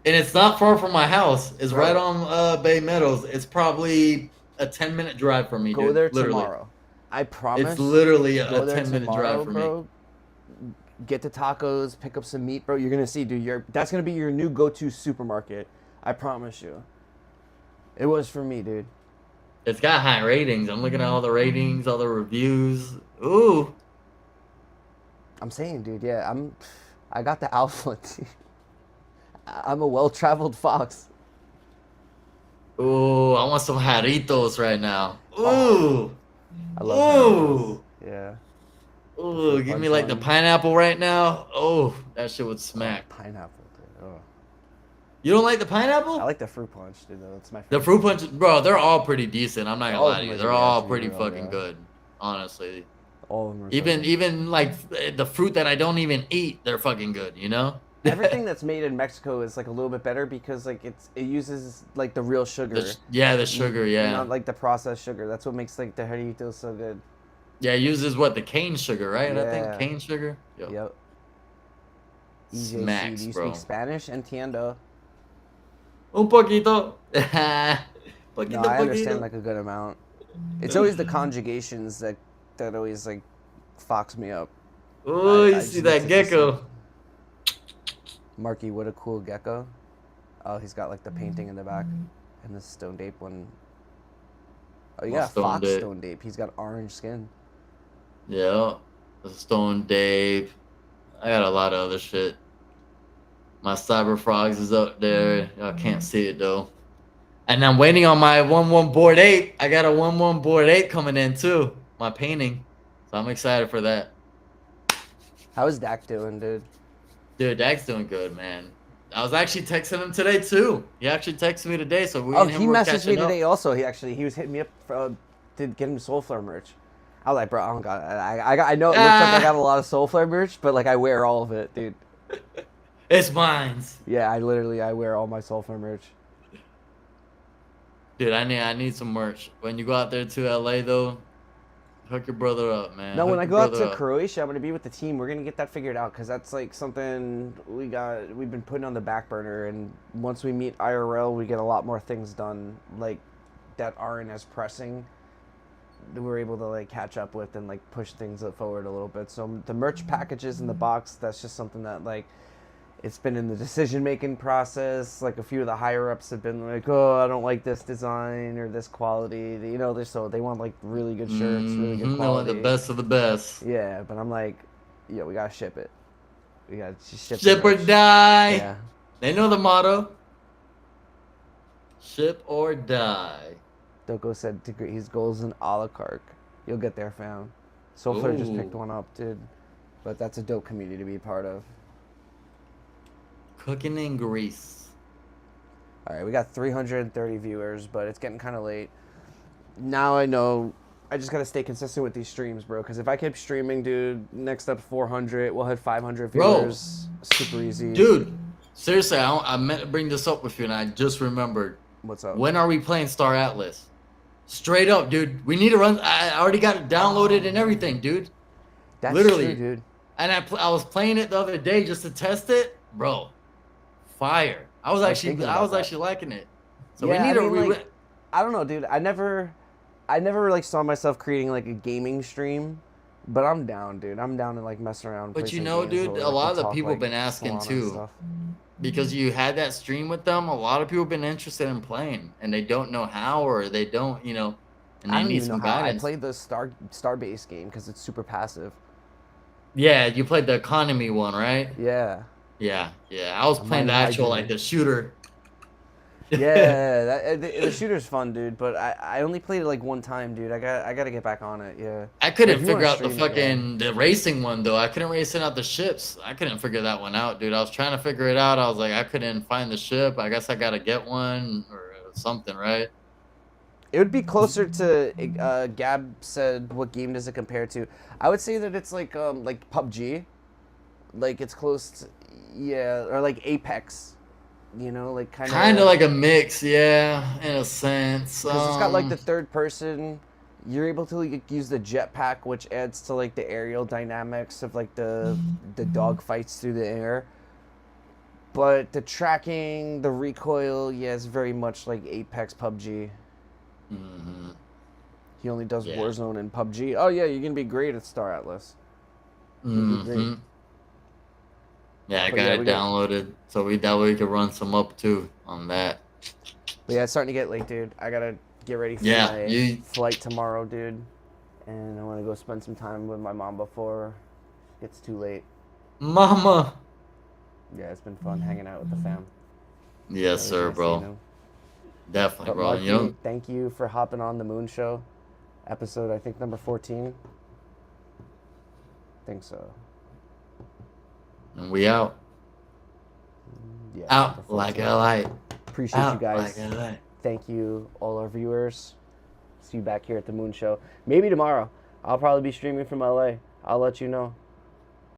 And it's not far from my house. It's Bro. right on Bay Meadows. It's probably a 10-minute drive from me, Go dude. there Literally. tomorrow. I promise. It's literally a go there 10-minute tomorrow, drive for bro. me. Get the tacos, pick up some meat, bro. You're gonna see, dude. That's gonna be your new go-to supermarket. I promise you. It was for me, dude. It's got high ratings. I'm looking at all the ratings, all the reviews. Ooh. I'm saying, dude. Yeah, I got the alpha. Dude. I'm a well-traveled fox. Ooh, I want some jarritos right now. Ooh. Oh, I love that. Yeah. Ooh, give me like the pineapple right now. Oh, that shit would smack. Oh, pineapple, dude. Oh. You don't like the pineapple? I like the fruit punch, dude. Though it's my favorite. The fruit punch, bro. They're all pretty decent. I'm not gonna lie to you. They're all pretty fucking good, honestly. All of them are even like the fruit that I don't even eat, they're fucking good. You know. Everything that's made in Mexico is like a little bit better because like it uses like the real sugar. The sugar, yeah. Not like the processed sugar. That's what makes like the jarritos so good. Yeah, it uses what, the cane sugar, right? Yeah. I think cane sugar. Yep. Smacks, do you bro. speak Spanish? Entiendo. Un poquito. No, I understand like a good amount. It's always the conjugations that always like fox me up. Oh, you see that gecko? Markiii, what a cool gecko. Oh, he's got like the painting in the back. And the Stone Dape one. Oh, you got a fox Stone Dape. He's got orange skin. Yeah. The Stone Dape. I got a lot of other shit. My Cyber Frogs is up there. Y'all can't see it though. And I'm waiting on my 1-1 board 8. I got a 1-1 board 8 coming in too. My painting. So I'm excited for that. How's Dak doing, dude? Dude, Dak's doing good, man. I was actually texting him today too. He actually texted me today, so we and him were catching up. He messaged me today also. He was hitting me up to get him Soulflare merch. I was like, bro, I don't got it. I know it looks like I got a lot of Soulflare merch, but like I wear all of it, dude. It's mine. Yeah, I wear all my Soulflare merch. Dude, I need some merch. When you go out there to LA though, hook your brother up, man. No, when I go out to Croatia, I'm gonna be with the team. We're gonna get that figured out because that's like something we've been putting on the back burner. And once we meet IRL, we get a lot more things done like that aren't as pressing. We're able to like catch up with and like push things forward a little bit. So the merch packages in the box, that's just something that like it's been in the decision-making process. Like a few of the higher-ups have been like, oh, I don't like this design or this quality. You know, they want like really good shirts, really good quality. They want the best of the best. Yeah, but I'm like, yeah, we gotta ship it. We gotta ship or die. Yeah. They know the motto. Ship or die. Doko said his goals in a la carte. You'll get there, fam. Soulflare just picked one up, dude. But that's a dope community to be part of. Cooking in grease. All right, we got 330 viewers, but it's getting kind of late. Now I know I just got to stay consistent with these streams, bro. Because if I keep streaming, dude, next up 400, we'll hit 500 viewers. Bro, super easy. Dude, seriously, I meant to bring this up with you, and I just remembered. What's up? When are we playing Star Atlas? Straight up, dude. We need to run. I already got it downloaded and everything, dude. That's literally, true, dude. And I was playing it the other day just to test it, bro. Fire! I was actually liking it. So yeah, we need to. I don't know, dude. I never like saw myself creating like a gaming stream, but I'm down, dude. I'm down to like mess around. But you know, dude, a lot of the people been asking too, because you had that stream with them. A lot of people been interested in playing, and they don't know how, or they don't, you know, and they need some guidance. I played the Star-based game because it's super passive. Yeah, you played the economy one, right? Yeah. Yeah. I was playing the actual, like, the shooter. Yeah, the shooter's fun, dude. But I only played it like one time, dude. I got to get back on it. Yeah. I couldn't figure out the racing one though. I couldn't race out the ships. I couldn't figure that one out, dude. I was trying to figure it out. I was like, I couldn't find the ship. I guess I got to get one or something, right? It would be closer to. Gab said, "What game does it compare to?" I would say that it's like PUBG. Like it's close to, yeah, or like Apex. You know, like kind of like a mix, yeah, in a sense. Because it's got like the third person. You're able to like, use the jetpack, which adds to like the aerial dynamics of like the dog fights through the air. But the tracking, the recoil, yeah, it's very much like Apex PUBG. Mm-hmm. He only does Warzone and PUBG. Oh yeah, you're gonna be great at Star Atlas. Mm-hmm. Yeah, I got it downloaded so that way we can run some up too on that. But yeah, it's starting to get late, dude. I gotta get ready for my flight tomorrow, dude. And I want to go spend some time with my mom before it gets too late. Mama. Yeah, it's been fun hanging out with the fam. Yes, sir, bro. Definitely, but bro. Markiii, thank you for hopping on the Moon Show, episode I think number 14. I think so. And we out. Yeah, out like a light. Appreciate you guys. Like a light. Thank you, all our viewers. See you back here at the Moon Show. Maybe tomorrow. I'll probably be streaming from LA. I'll let you know.